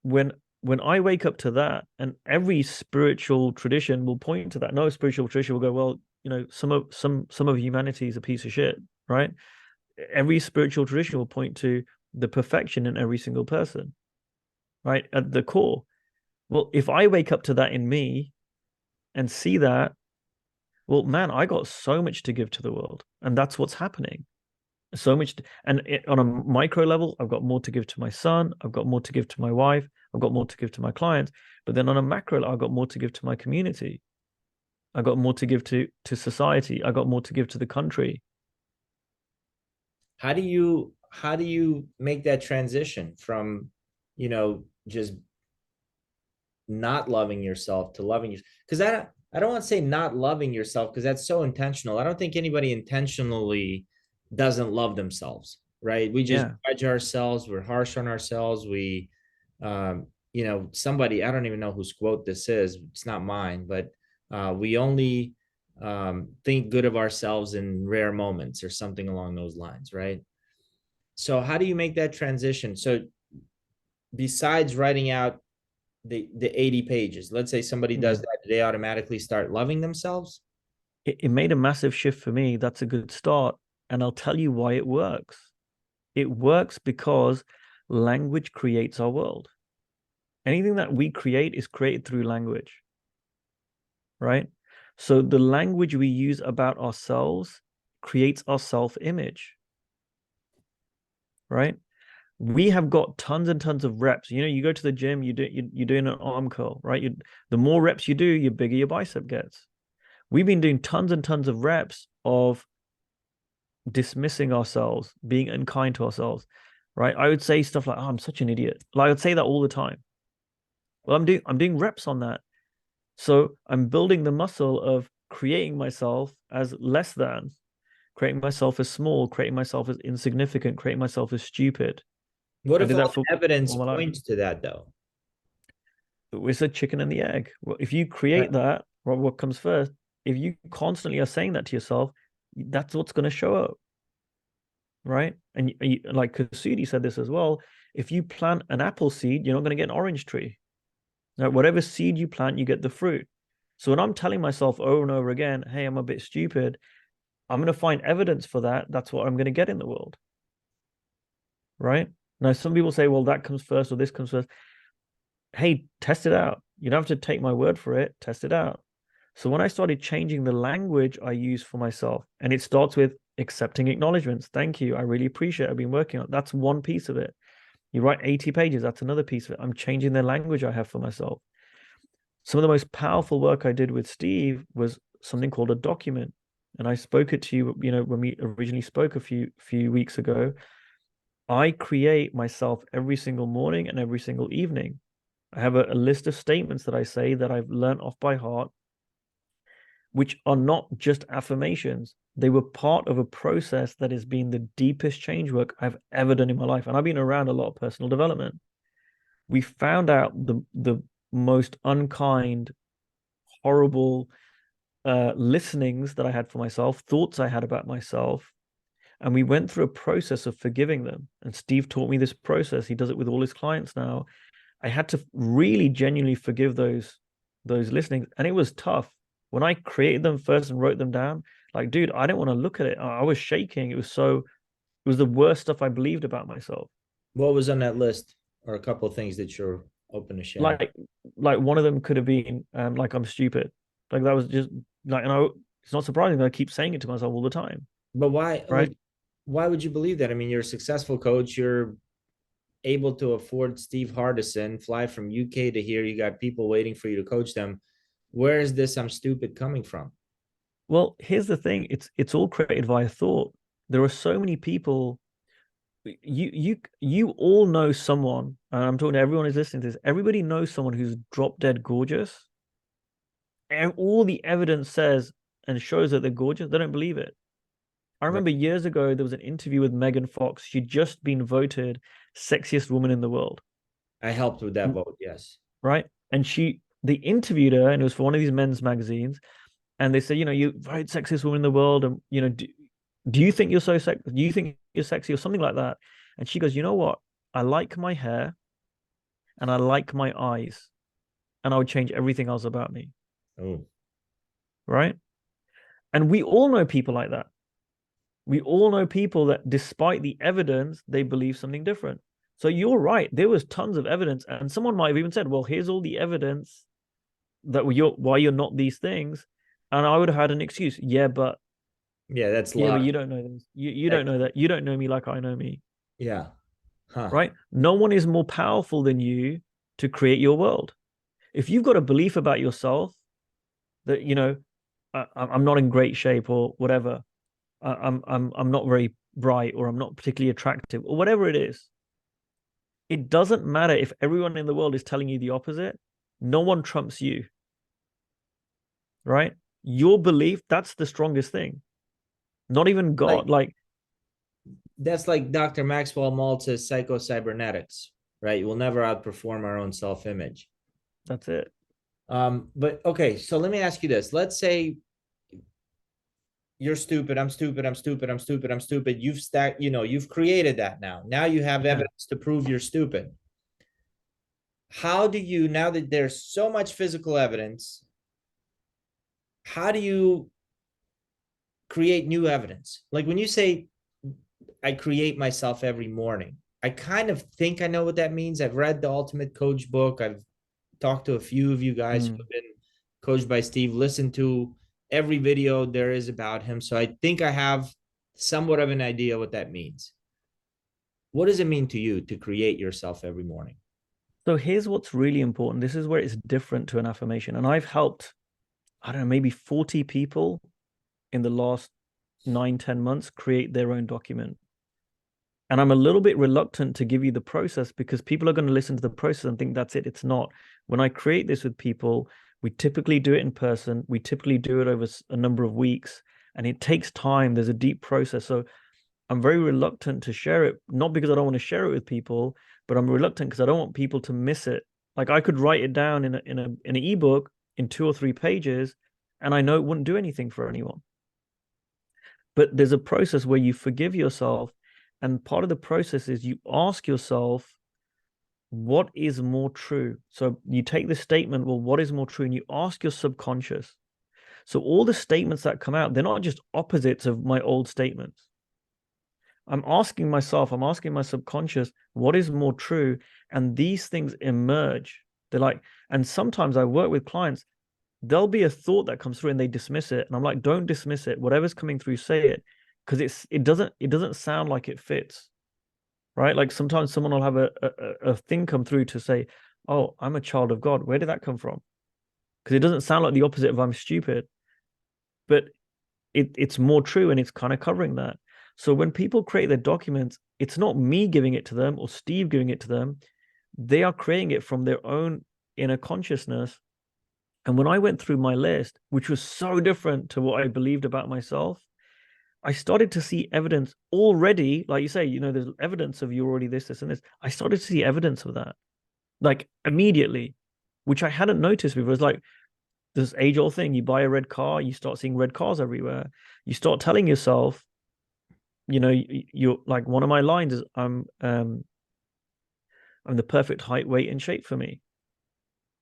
when I wake up to that, and every spiritual tradition will point to that. No spiritual tradition will go, "Well, some of humanity is a piece of shit," right? Every spiritual tradition will point to the perfection in every single person, right? At the core. Well, if I wake up to that in me and see that, well, man, I got so much to give to the world, and that's what's happening. So much, on a micro level, I've got more to give to my son, I've got more to give to my wife, I've got more to give to my clients. But then on a macro level, I've got more to give to my community, I got more to give to society, I got more to give to the country. How do you make that transition from, you know, just not loving yourself to loving yourself? Because I don't want to say not loving yourself because that's so intentional. I don't think anybody intentionally doesn't love themselves, right? We just Yeah. judge ourselves. We're harsh on ourselves. Somebody, I don't even know whose quote this is. It's not mine, but we only think good of ourselves in rare moments or something along those lines, right? So how do you make that transition? So besides writing out the 80 pages, let's say somebody does Yeah. that, do they automatically start loving themselves? It made a massive shift for me. That's a good start. And I'll tell you why it works. It works because language creates our world. Anything that we create is created through language, right? So the language we use about ourselves creates our self-image, right? We have got tons and tons of reps. You go to the gym, you're doing an arm curl, right? The more reps you do, the bigger your bicep gets. We've been doing tons and tons of reps of dismissing ourselves, being unkind to ourselves, right? I would say stuff like, "Oh, I'm such an idiot." Like I would say that all the time. Well, I'm doing reps on that. So I'm building the muscle of creating myself as less than, creating myself as small, creating myself as insignificant, creating myself as stupid. What I if did all that for the evidence all my life. points to that though? It's a chicken and the egg. Well, if you create that, what comes first? If you constantly are saying that to yourself, that's what's going to show up, right? And like Kasudi said this as well. If you plant an apple seed, you're not going to get an orange tree. Now, whatever seed you plant, you get the fruit. So when I'm telling myself over and over again, "Hey, I'm a bit stupid," I'm going to find evidence for that. That's what I'm going to get in the world, right? Now, some people say, "Well, that comes first or this comes first." Hey, test it out. You don't have to take my word for it. Test it out. So when I started changing the language I use for myself, and it starts with accepting acknowledgements. Thank you. I really appreciate it. I've been working on it. That's one piece of it. You write 80 pages. That's another piece of it. I'm changing the language I have for myself. Some of the most powerful work I did with Steve was something called a document. And I spoke it to you, when we originally spoke a few weeks ago. I create myself every single morning and every single evening. I have a list of statements that I say that I've learned off by heart, which are not just affirmations. They were part of a process that has been the deepest change work I've ever done in my life. And I've been around a lot of personal development. We found out the most unkind, horrible listenings that I had for myself, thoughts I had about myself. And we went through a process of forgiving them. And Steve taught me this process. He does it with all his clients now. I had to really genuinely forgive those listenings, and it was tough. When I created them first and wrote them down, like, dude, I didn't want to look at it. I was shaking. It was the worst stuff I believed about myself. What was on that list, or a couple of things that you're open to sharing? Like, like one of them could have been, like, I'm stupid. Like that was just like, and it's not surprising that I keep saying it to myself all the time, But why right? why would you believe that? I mean, you're a successful coach. You're able to afford Steve Hardison, fly from UK to here. You got people waiting for you to coach them. Where is this "I'm stupid" coming from? Well, here's the thing. It's all created via thought. There are so many people. You all know someone, and I'm talking to everyone who's listening to this. Everybody knows someone who's drop dead gorgeous, and all the evidence says and shows that they're gorgeous. They don't believe it. I Right. remember years ago there was an interview with Megan Fox. She'd just been voted sexiest woman in the world, I helped with that vote. Yes. right? And they interviewed her, and it was for one of these men's magazines. And they said, you voted sexiest woman in the world, and do you think you're so sexy? Do you think you're sexy or something like that? And she goes, you know what? I like my hair and I like my eyes, and I would change everything else about me, Oh, right? And we all know people like that. We all know people that, despite the evidence, they believe something different. So you're right. There was tons of evidence, and someone might have even said, "Well, here's all the evidence that why you're not these things," and I would have had an excuse. yeah, that's Yeah, but logic. you don't know this. You don't know that. You don't know me like I know me, Yeah. Huh. right? No one is more powerful than you to create your world. If you've got a belief about yourself that I'm not in great shape or whatever, I'm not very bright or I'm not particularly attractive or whatever it is, It doesn't matter if everyone in the world is telling you the opposite. No one trumps you, right? Your belief, that's the strongest thing. Not even Like God. Like, that's like Dr. Maxwell Maltz's psycho-cybernetics, right? We'll never outperform our own self-image. that's it. But okay, so let me ask you this. Let's say you're stupid, I'm stupid, I'm stupid, I'm stupid, I'm stupid. You've stacked, you've created that now. Now you have Yeah. evidence to prove you're stupid. How do you, now that there's so much physical evidence, how do you create new evidence? Like when you say, I create myself every morning, I kind of think I know what that means. I've read the Ultimate Coach book. I've talked to a few of you guys who Mm. have been coached by Steve, listened to every video there is about him. So I think I have somewhat of an idea what that means. What does it mean to you to create yourself every morning? So here's what's really important. This is where it's different to an affirmation. And I've helped, I don't know, maybe 40 people in the last 9, 10 months create their own document. And I'm a little bit reluctant to give you the process because people are going to listen to the process and think that's it. It's not. When I create this with people, we typically do it in person. We typically do it over a number of weeks, and it takes time. There's a deep process. So I'm very reluctant to share it, not because I don't want to share it with people, but I'm reluctant because I don't want people to miss it. Like I could write it down in an ebook in 2 or 3 pages, and I know it wouldn't do anything for anyone. But there's a process where you forgive yourself, and part of the process is you ask yourself, what is more true? So you take the statement, well, what is more true? And you ask your subconscious. So all the statements that come out, they're not just opposites of my old statements. I'm asking myself, I'm asking my subconscious, what is more true? And these things emerge. They're like, and sometimes I work with clients, there'll be a thought that comes through and they dismiss it. And I'm like, don't dismiss it. Whatever's coming through, say it. Because it doesn't sound like it fits. Right. Like sometimes someone will have a thing come through to say, oh, I'm a child of God. Where did that come from? Because it doesn't sound like the opposite of I'm stupid, but it's more true and it's kind of covering that. So when people create their documents, it's not me giving it to them or Steve giving it to them. They are creating it from their own inner consciousness. And when I went through my list, which was so different to what I believed about myself, I started to see evidence already. Like you say, there's evidence of you already this, and this. I started to see evidence of that, like immediately, which I hadn't noticed before. It's like this age-old thing. You buy a red car, you start seeing red cars everywhere. You start telling yourself, you're like one of my lines is I'm the perfect height, weight, and shape for me,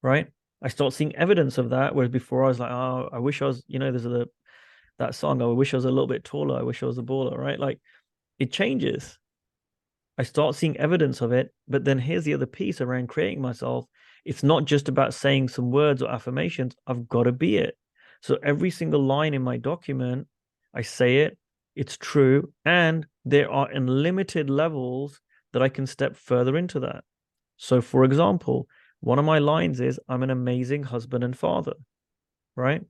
right? I start seeing evidence of that. Whereas before I was like, oh, I wish I was, there's that song, I wish I was a little bit taller, I wish I was a baller, right? Like it changes. I start seeing evidence of it. But then here's the other piece around creating myself. It's not just about saying some words or affirmations. I've got to be it. So every single line in my document, I say it, it's true. And there are unlimited levels that I can step further into that. So, for example, one of my lines is, I'm an amazing husband and father, right?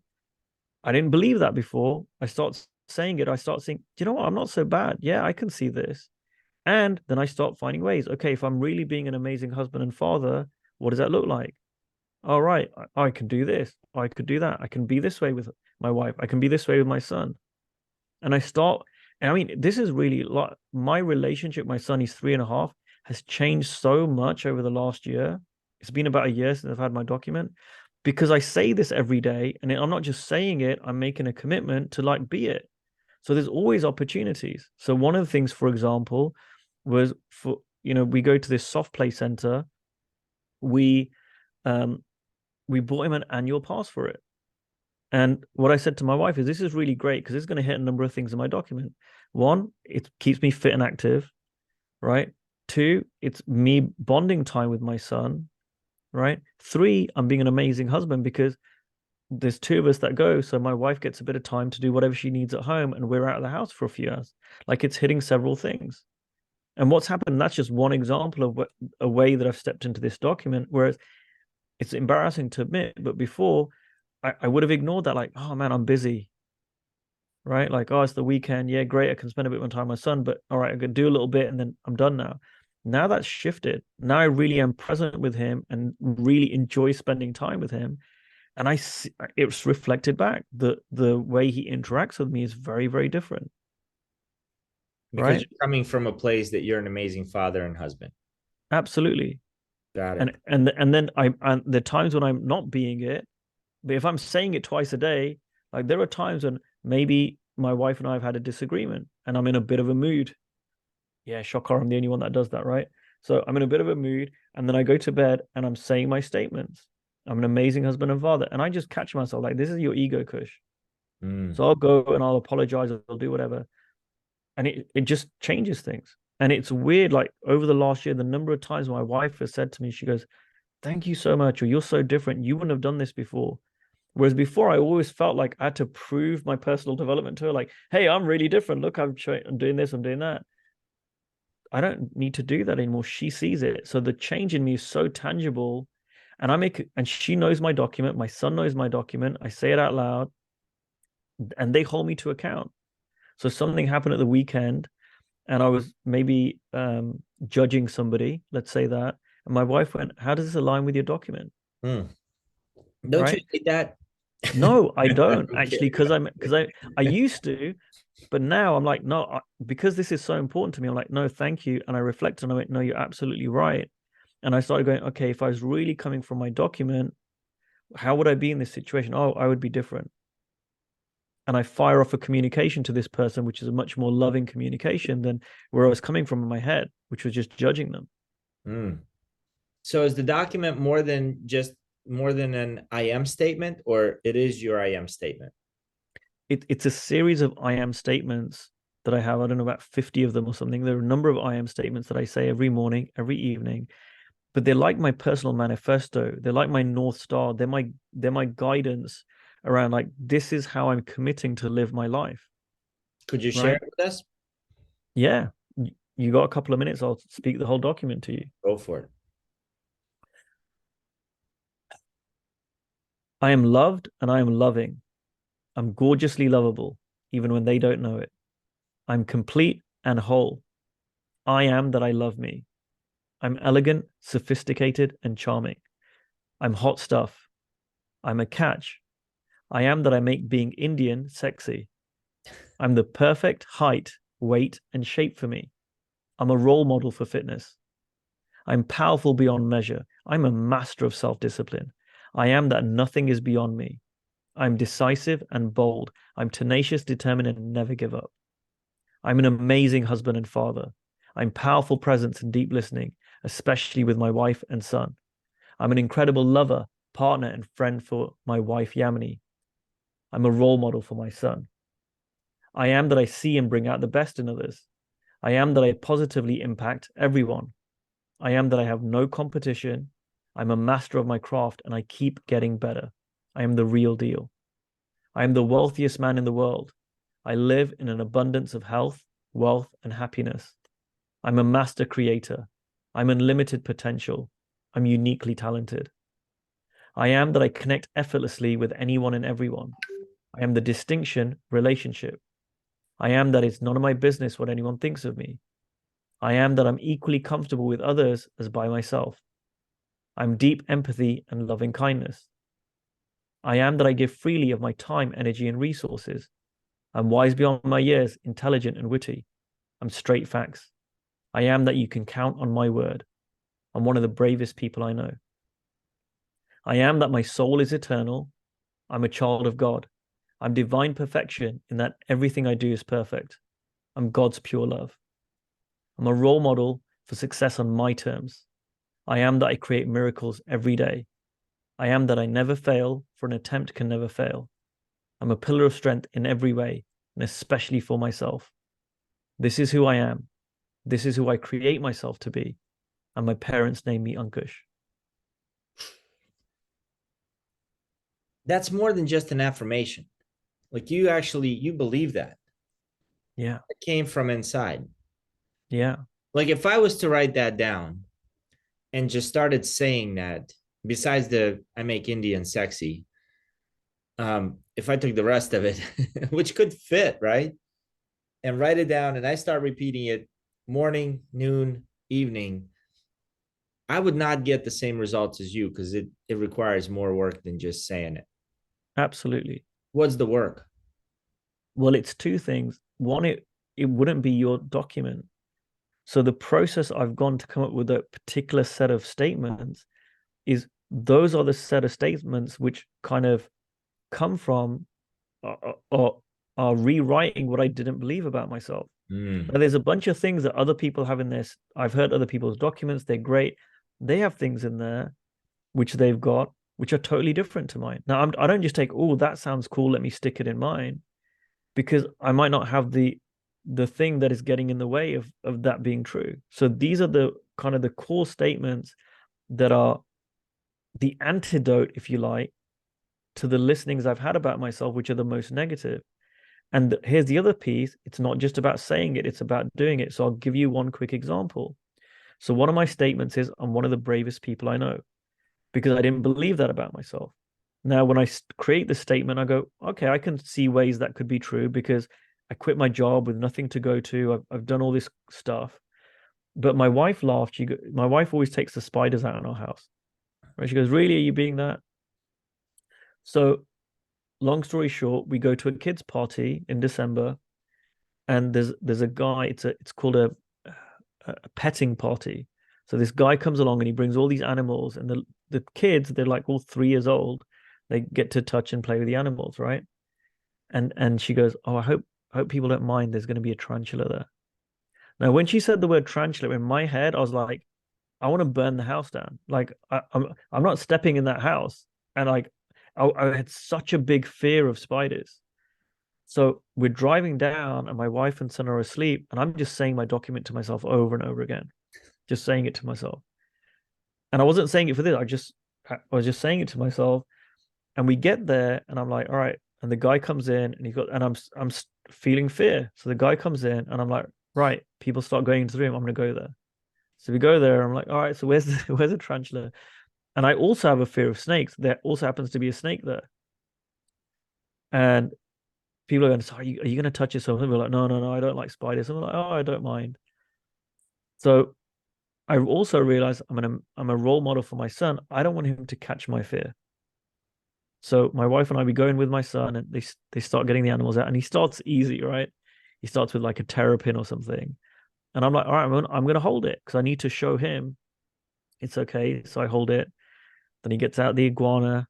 I didn't believe that before. I start saying it. I start saying, do you know what? I'm not so bad. Yeah, I can see this. And then I start finding ways. Okay, if I'm really being an amazing husband and father, what does that look like? All right, I can do this. I could do that. I can be this way with my wife. I can be this way with my son. And I start, and I mean, this is really like my relationship. My son, he's 3.5, has changed so much over the last year. It's been about a year since I've had my document because I say this every day, and I'm not just saying it, I'm making a commitment to like be it. So there's always opportunities. So one of the things, for example, was we go to this soft play center. We um we bought him an annual pass for it. And what I said to my wife is this is really great because it's going to hit a number of things in my document. One, it keeps me fit and active, right? Two, it's me bonding time with my son, right? Three, I'm being an amazing husband because there's two of us that go. So my wife gets a bit of time to do whatever she needs at home, and we're out of the house for a few hours. Like it's hitting several things. And what's happened, that's just one example of a way that I've stepped into this document, whereas it's embarrassing to admit, but before I would have ignored that, like, oh man, I'm busy, right? Like, oh, it's the weekend. Yeah, great. I can spend a bit more time with my son, but all right, I could do a little bit and then I'm done now. Now that's shifted. Now I really am present with him and really enjoy spending time with him. And I see it's reflected back. The way he interacts with me is very, very different. Because Right? you're coming from a place that you're an amazing father and husband. Absolutely. Got it. And then and the times when I'm not being it, but if I'm saying it twice a day, like there are times when maybe my wife and I have had a disagreement and I'm in a bit of a mood. Yeah, shocker, I'm the only one that does that, right? So I'm in a bit of a mood, and then I go to bed and I'm saying my statements. I'm an amazing husband and father. And I just catch myself like, this is your ego, Kush. Mm. So I'll go and I'll apologize, I'll do whatever. And it just changes things. And it's weird, like over the last year, the number of times my wife has said to me, she goes, thank you so much, or you're so different. You wouldn't have done this before. Whereas before, I always felt like I had to prove my personal development to her, like, hey, I'm really different. Look, I'm doing this, I'm doing that. I don't need to do that anymore. She sees it. So the change in me is so tangible. And she knows my document. My son knows my document. I say it out loud and they hold me to account. So something happened at the weekend and I was maybe judging somebody, let's say that. And my wife went, how does this align with your document? Mm. Don't you Right? hate that? No, I don't I'm actually, kidding. I used to, but now I'm like, no, because this is so important to me. I'm like, no, thank you. And I reflect on it. No, you're absolutely right. And I started going, okay, if I was really coming from my document, how would I be in this situation? Oh, I would be different. And I fire off a communication to this person, which is a much more loving communication than where I was coming from in my head, which was just judging them. Mm. So is the document more than an I am statement, or it is your I am statement? It's a series of I am statements that I have. I don't know, about 50 of them or something. There are a number of I am statements that I say every morning, every evening, but they're like my personal manifesto. They're like my North Star. They're my guidance around like this is how I'm committing to live my life. Could you share Right? it with us? Yeah. You got a couple of minutes, I'll speak the whole document to you. Go for it. I am loved and I am loving. I'm gorgeously lovable, even when they don't know it. I'm complete and whole. I am that I love me. I'm elegant, sophisticated, and charming. I'm hot stuff. I'm a catch. I am that I make being Indian sexy. I'm the perfect height, weight, and shape for me. I'm a role model for fitness. I'm powerful beyond measure. I'm a master of self discipline. I am that nothing is beyond me. I'm decisive and bold. I'm tenacious, determined, and never give up. I'm an amazing husband and father. I'm powerful presence and deep listening, especially with my wife and son. I'm an incredible lover, partner, and friend for my wife, Yamini. I'm a role model for my son. I am that I see and bring out the best in others. I am that I positively impact everyone. I am that I have no competition. I'm a master of my craft and I keep getting better. I am the real deal. I am the wealthiest man in the world. I live in an abundance of health, wealth, and happiness. I'm a master creator. I'm unlimited potential. I'm uniquely talented. I am that I connect effortlessly with anyone and everyone. I am the distinction relationship. I am that it's none of my business what anyone thinks of me. I am that I'm equally comfortable with others as by myself. I'm deep empathy and loving kindness. I am that I give freely of my time, energy, and resources. I'm wise beyond my years, intelligent and witty. I'm straight facts. I am that you can count on my word. I'm one of the bravest people I know. I am that my soul is eternal. I'm a child of God. I'm divine perfection in that everything I do is perfect. I'm God's pure love. I'm a role model for success on my terms. I am that I create miracles every day. I am that I never fail, for an attempt can never fail. I'm a pillar of strength in every way, and especially for myself. This is who I am. This is who I create myself to be. And my parents named me Ankush. That's more than just an affirmation. Like you believe that. Yeah. It came from inside. Yeah. Like if I was to write that down and just started saying that, besides the I make Indian sexy, if I took the rest of it, which could fit, right? And write it down and I start repeating it morning, noon, evening, I would not get the same results as you because it requires more work than just saying it. Absolutely. What's the work? Well, it's two things. One, it wouldn't be your document. So the process I've gone to come up with a particular set of statements is those are the set of statements which kind of come from or are rewriting what I didn't believe about myself. Mm. Now, there's a bunch of things that other people have in this. I've heard other people's documents, they're great. They have things in there which they've got, which are totally different to mine. Now, I don't just take, oh, that sounds cool, let me stick it in mine, because I might not have the thing that is getting in the way of that being true. So these are the kind of the core statements that are the antidote, if you like, to the listenings I've had about myself, which are the most negative. And here's the other piece. It's not just about saying it, it's about doing it. So I'll give you one quick example. So one of my statements is, I'm one of the bravest people I know, because I didn't believe that about myself. Now, when I create the statement, I go, okay, I can see ways that could be true because I quit my job with nothing to go to. I've done all this stuff. But my wife laughed. My wife always takes the spiders out in our house. Right? She goes, really, are you being that? So long story short, we go to a kids' party in December, and there's a guy. It's called a petting party. So this guy comes along and he brings all these animals, and the kids, they're like all 3 years old. They get to touch and play with the animals, right? And she goes, "Oh, I hope people don't mind. There's going to be a tarantula there." Now, when she said the word tarantula, in my head, I was like, I want to burn the house down. Like I'm not stepping in that house, and like I had such a big fear of spiders. So we're driving down, and my wife and son are asleep, and I'm just saying my document to myself over and over again, just saying it to myself. And I wasn't saying it for this. I was just saying it to myself. And we get there, and I'm like, all right. And the guy comes in, and I'm feeling fear. So the guy comes in, and I'm like, right. People start going into the room. I'm gonna go there. So we go there. I'm like, all right. So where's where's the tarantula? And I also have a fear of snakes. There also happens to be a snake there. And people are going to say, are you going to touch it? Something? We're like, no, no, no. I don't like spiders. And I'm like, oh, I don't mind. So I also realized I'm a role model for my son. I don't want him to catch my fear. So my wife and I, we go in with my son, and they start getting the animals out, and he starts easy, right? He starts with like a terrapin or something, and I'm like, all right, I'm gonna hold it because I need to show him it's okay. So I hold it. Then he gets out the iguana.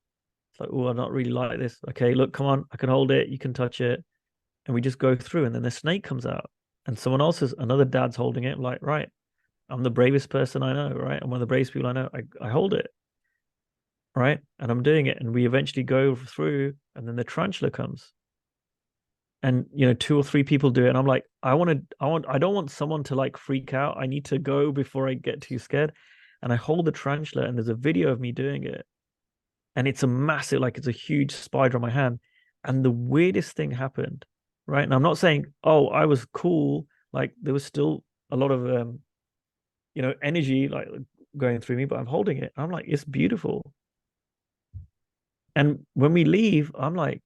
It's like, oh, I don't really like this. Okay, look, come on, I can hold it. You can touch it, and we just go through, and then the snake comes out, and another dad's holding it. I'm like, right, I'm the bravest person I know, right? I'm one of the bravest people I know. I hold it, right? And I'm doing it. And we eventually go through, and then the tarantula comes. And two or three people do it. And I'm like, I don't want someone to like freak out. I need to go before I get too scared. And I hold the tarantula, and there's a video of me doing it. And it's a massive, like it's a huge spider on my hand. And the weirdest thing happened, right? And I'm not saying, oh, I was cool. Like there was still a lot of energy like going through me, but I'm holding it. I'm like, it's beautiful. And when we leave, I'm like,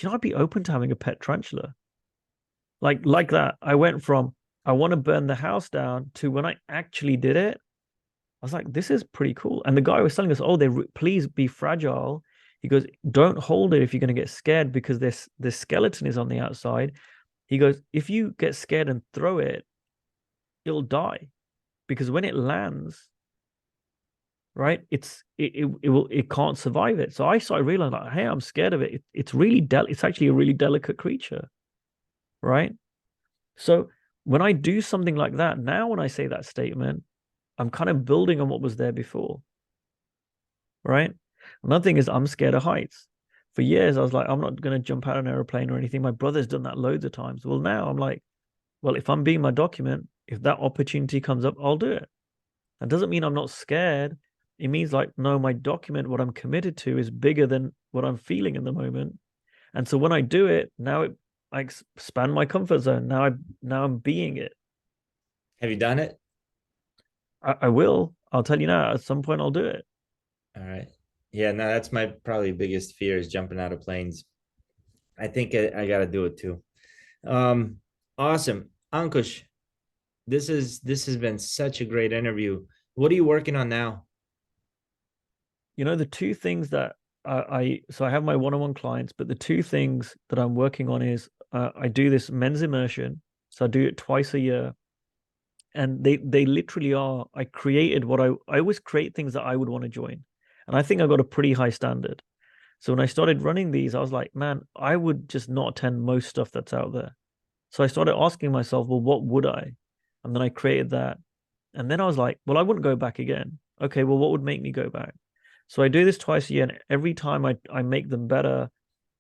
I'd be open to having a pet tarantula? Like that. I went from I want to burn the house down to when I actually did it, I was like, this is pretty cool. And the guy was telling us, oh, please be fragile. He goes, don't hold it if you're going to get scared because this skeleton is on the outside. He goes, if you get scared and throw it, it'll die because when it lands, right, it can't survive it. So I started realizing, like, hey, I'm scared of it. It's actually a really delicate creature, right? So when I do something like that, now when I say that statement, I'm kind of building on what was there before, right? Another thing is I'm scared of heights. For years, I was like, I'm not going to jump out of an airplane or anything. My brother's done that loads of times. Well, now I'm like, well, if I'm being my document, if that opportunity comes up, I'll do it. That doesn't mean I'm not scared. It means like, no, my document, what I'm committed to is bigger than what I'm feeling in the moment. And so when I do it, I expand my comfort zone. Now I'm being it. Have you done it? I will. I'll tell you now. At some point, I'll do it. All right. Yeah, no, that's my probably biggest fear is jumping out of planes. I think I got to do it too. Awesome. Ankush, This has been such a great interview. What are you working on now? You know, the two things that so I have my one-on-one clients, but the two things that I'm working on is I do this men's immersion. So I do it twice a year. And they literally are, I created what I always create things that I would want to join. And I think I got a pretty high standard. So when I started running these, I was like, man, I would just not attend most stuff that's out there. So I started asking myself, well, what would I? And then I created that. And then I was like, well, I wouldn't go back again. Okay, well, what would make me go back? So I do this twice a year, and every time I make them better.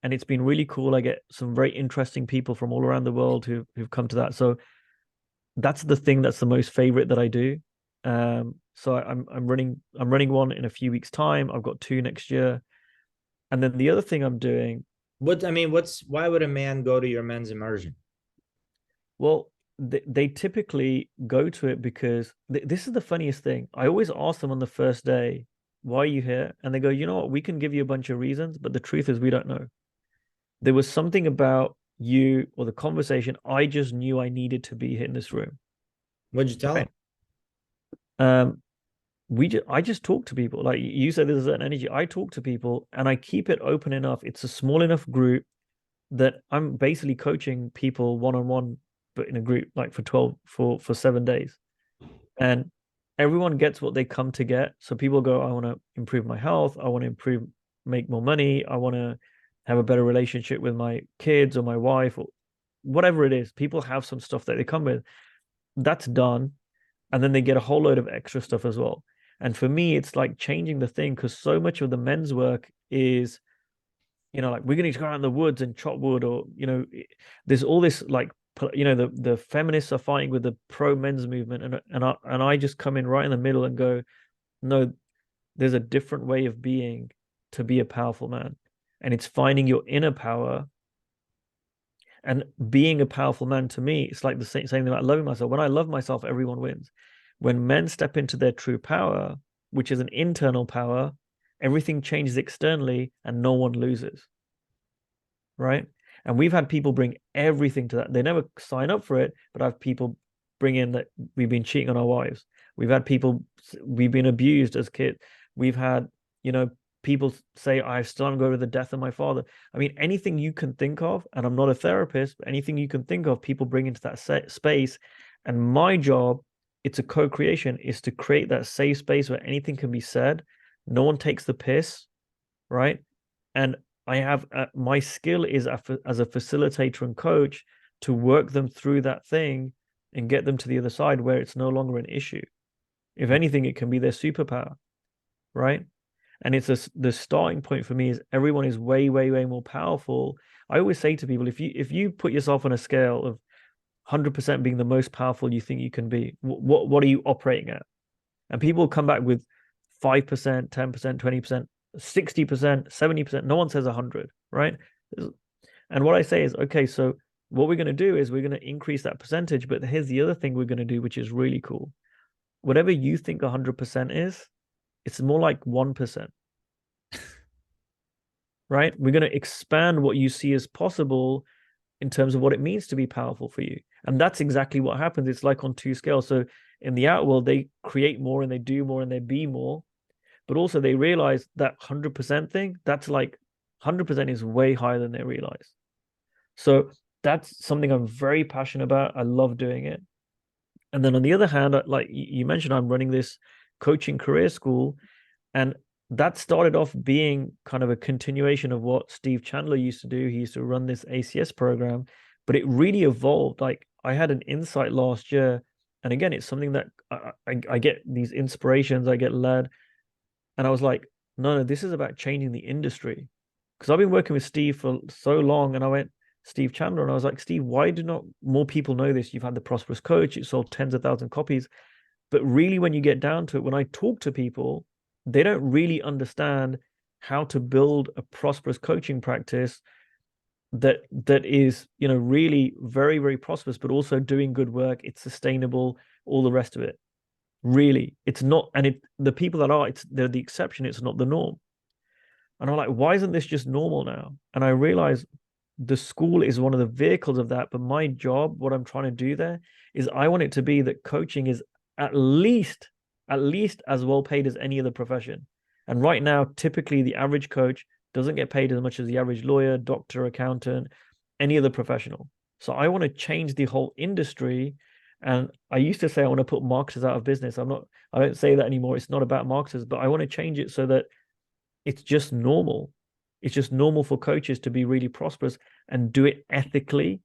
And it's been really cool. I get some very interesting people from all around the world who've come to that. So that's the thing that's the most favorite that I do. So I'm running one in a few weeks' time. I've got two next year. And then the other thing I'm doing, What I mean, why would a man go to your men's immersion? well, they typically go to it because this is the funniest thing. I always ask them on the first day, why are you here? And they go, you know what? We can give you a bunch of reasons, but the truth is we don't know. There was something about you or the conversation. I just knew I needed to be here in this room. What'd you tell Right. him? Um, I just talk to people. Like you said, there's an energy. I talk to people and I keep it open enough. It's a small enough group that I'm basically coaching people one on one, but in a group like for 7 days. And everyone gets what they come to get. So people go, I want to improve my health, I want to make more money, I want to have a better relationship with my kids or my wife or whatever it is. People have some stuff that they come with. That's done. And then they get a whole load of extra stuff as well. And for me, it's like changing the thing because so much of the men's work is, like we're going to go out in the woods and chop wood, or there's all this like, the feminists are fighting with the pro men's movement, and I just come in right in the middle and go, no, there's a different way of being to be a powerful man, and it's finding your inner power. And being a powerful man, to me, it's like the same thing about loving myself. When I love myself, everyone wins. When men step into their true power, which is an internal power, everything changes externally and no one loses. Right. And we've had people bring everything to that. They never sign up for it, but I've people bring in that we've been cheating on our wives. We've had people, we've been abused as kids. We've had, people say, I still am going to the death of my father. I mean, anything you can think of, and I'm not a therapist, but anything you can think of, people bring into that space. And my job, it's a co-creation, is to create that safe space where anything can be said. No one takes the piss, right? And I have my skill is as a facilitator and coach to work them through that thing and get them to the other side where it's no longer an issue. If anything, it can be their superpower, right? And the starting point for me is everyone is way, way, way more powerful. I always say to people, if you put yourself on a scale of 100% being the most powerful you think you can be, what are you operating at? And people come back with 5%, 10%, 20%, 60%, 70%. No one says 100, right? And what I say is, okay, so what we're going to do is we're going to increase that percentage. But here's the other thing we're going to do, which is really cool. Whatever you think 100% is, it's more like 1%, right? We're going to expand what you see as possible in terms of what it means to be powerful for you. And that's exactly what happens. It's like on two scales. So in the out world, they create more and they do more and they be more. But also they realize that 100% thing, that's like 100% is way higher than they realize. So that's something I'm very passionate about. I love doing it. And then on the other hand, like you mentioned, I'm running this coaching career school. And that started off being kind of a continuation of what Steve Chandler used to do. He used to run this ACS program, but it really evolved. Like I had an insight last year. And again, it's something that I get these inspirations, I get led. And I was like, no, this is about changing the industry. Because I've been working with Steve for so long. And I went, Steve Chandler, and I was like, Steve, why do not more people know this? You've had the Prosperous Coach, it sold tens of thousands of copies. But really, when you get down to it, when I talk to people, they don't really understand how to build a prosperous coaching practice that is, really very, very prosperous, but also doing good work. It's sustainable, all the rest of it. Really, it's not, and the people that are, they're the exception. It's not the norm. And I'm like, why isn't this just normal now? And I realized the school is one of the vehicles of that. But my job, what I'm trying to do there, is I want it to be that coaching is at least as well paid as any other profession. And right now, typically the average coach doesn't get paid as much as the average lawyer, doctor, accountant, any other professional. So I want to change the whole industry. And I used to say I want to put marketers out of business. I don't say that anymore. It's not about marketers, but I want to change it so that it's just normal. It's just normal for coaches to be really prosperous and do it ethically,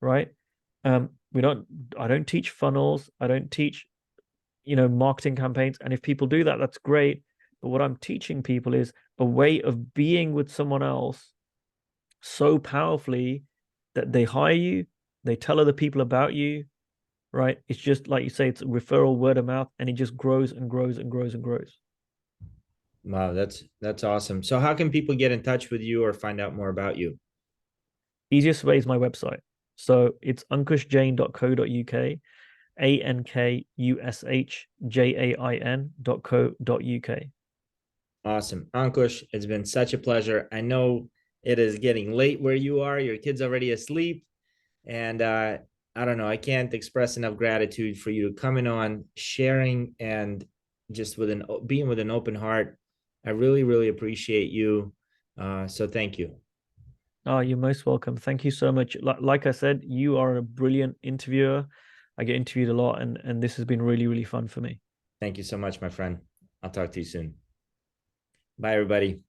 right? I don't teach funnels. I don't teach, marketing campaigns. And if people do that, that's great. But what I'm teaching people is a way of being with someone else so powerfully that they hire you, they tell other people about you, right? It's just like you say, it's referral, word of mouth, and it just grows and grows and grows and grows. Wow, that's awesome. So how can people get in touch with you or find out more about you? Easiest way is my website. So it's ankushjain.co.uk, ANKUSHJAIN.co.uk. Awesome. Ankush, it's been such a pleasure. I know it is getting late where you are. Your kid's already asleep. And I don't know, I can't express enough gratitude for you coming on, sharing, and just being with an open heart. I really, really appreciate you. So thank you. Oh, you're most welcome. Thank you so much. Like I said, you are a brilliant interviewer. I get interviewed a lot, and this has been really, really fun for me. Thank you so much, my friend. I'll talk to you soon. Bye, everybody.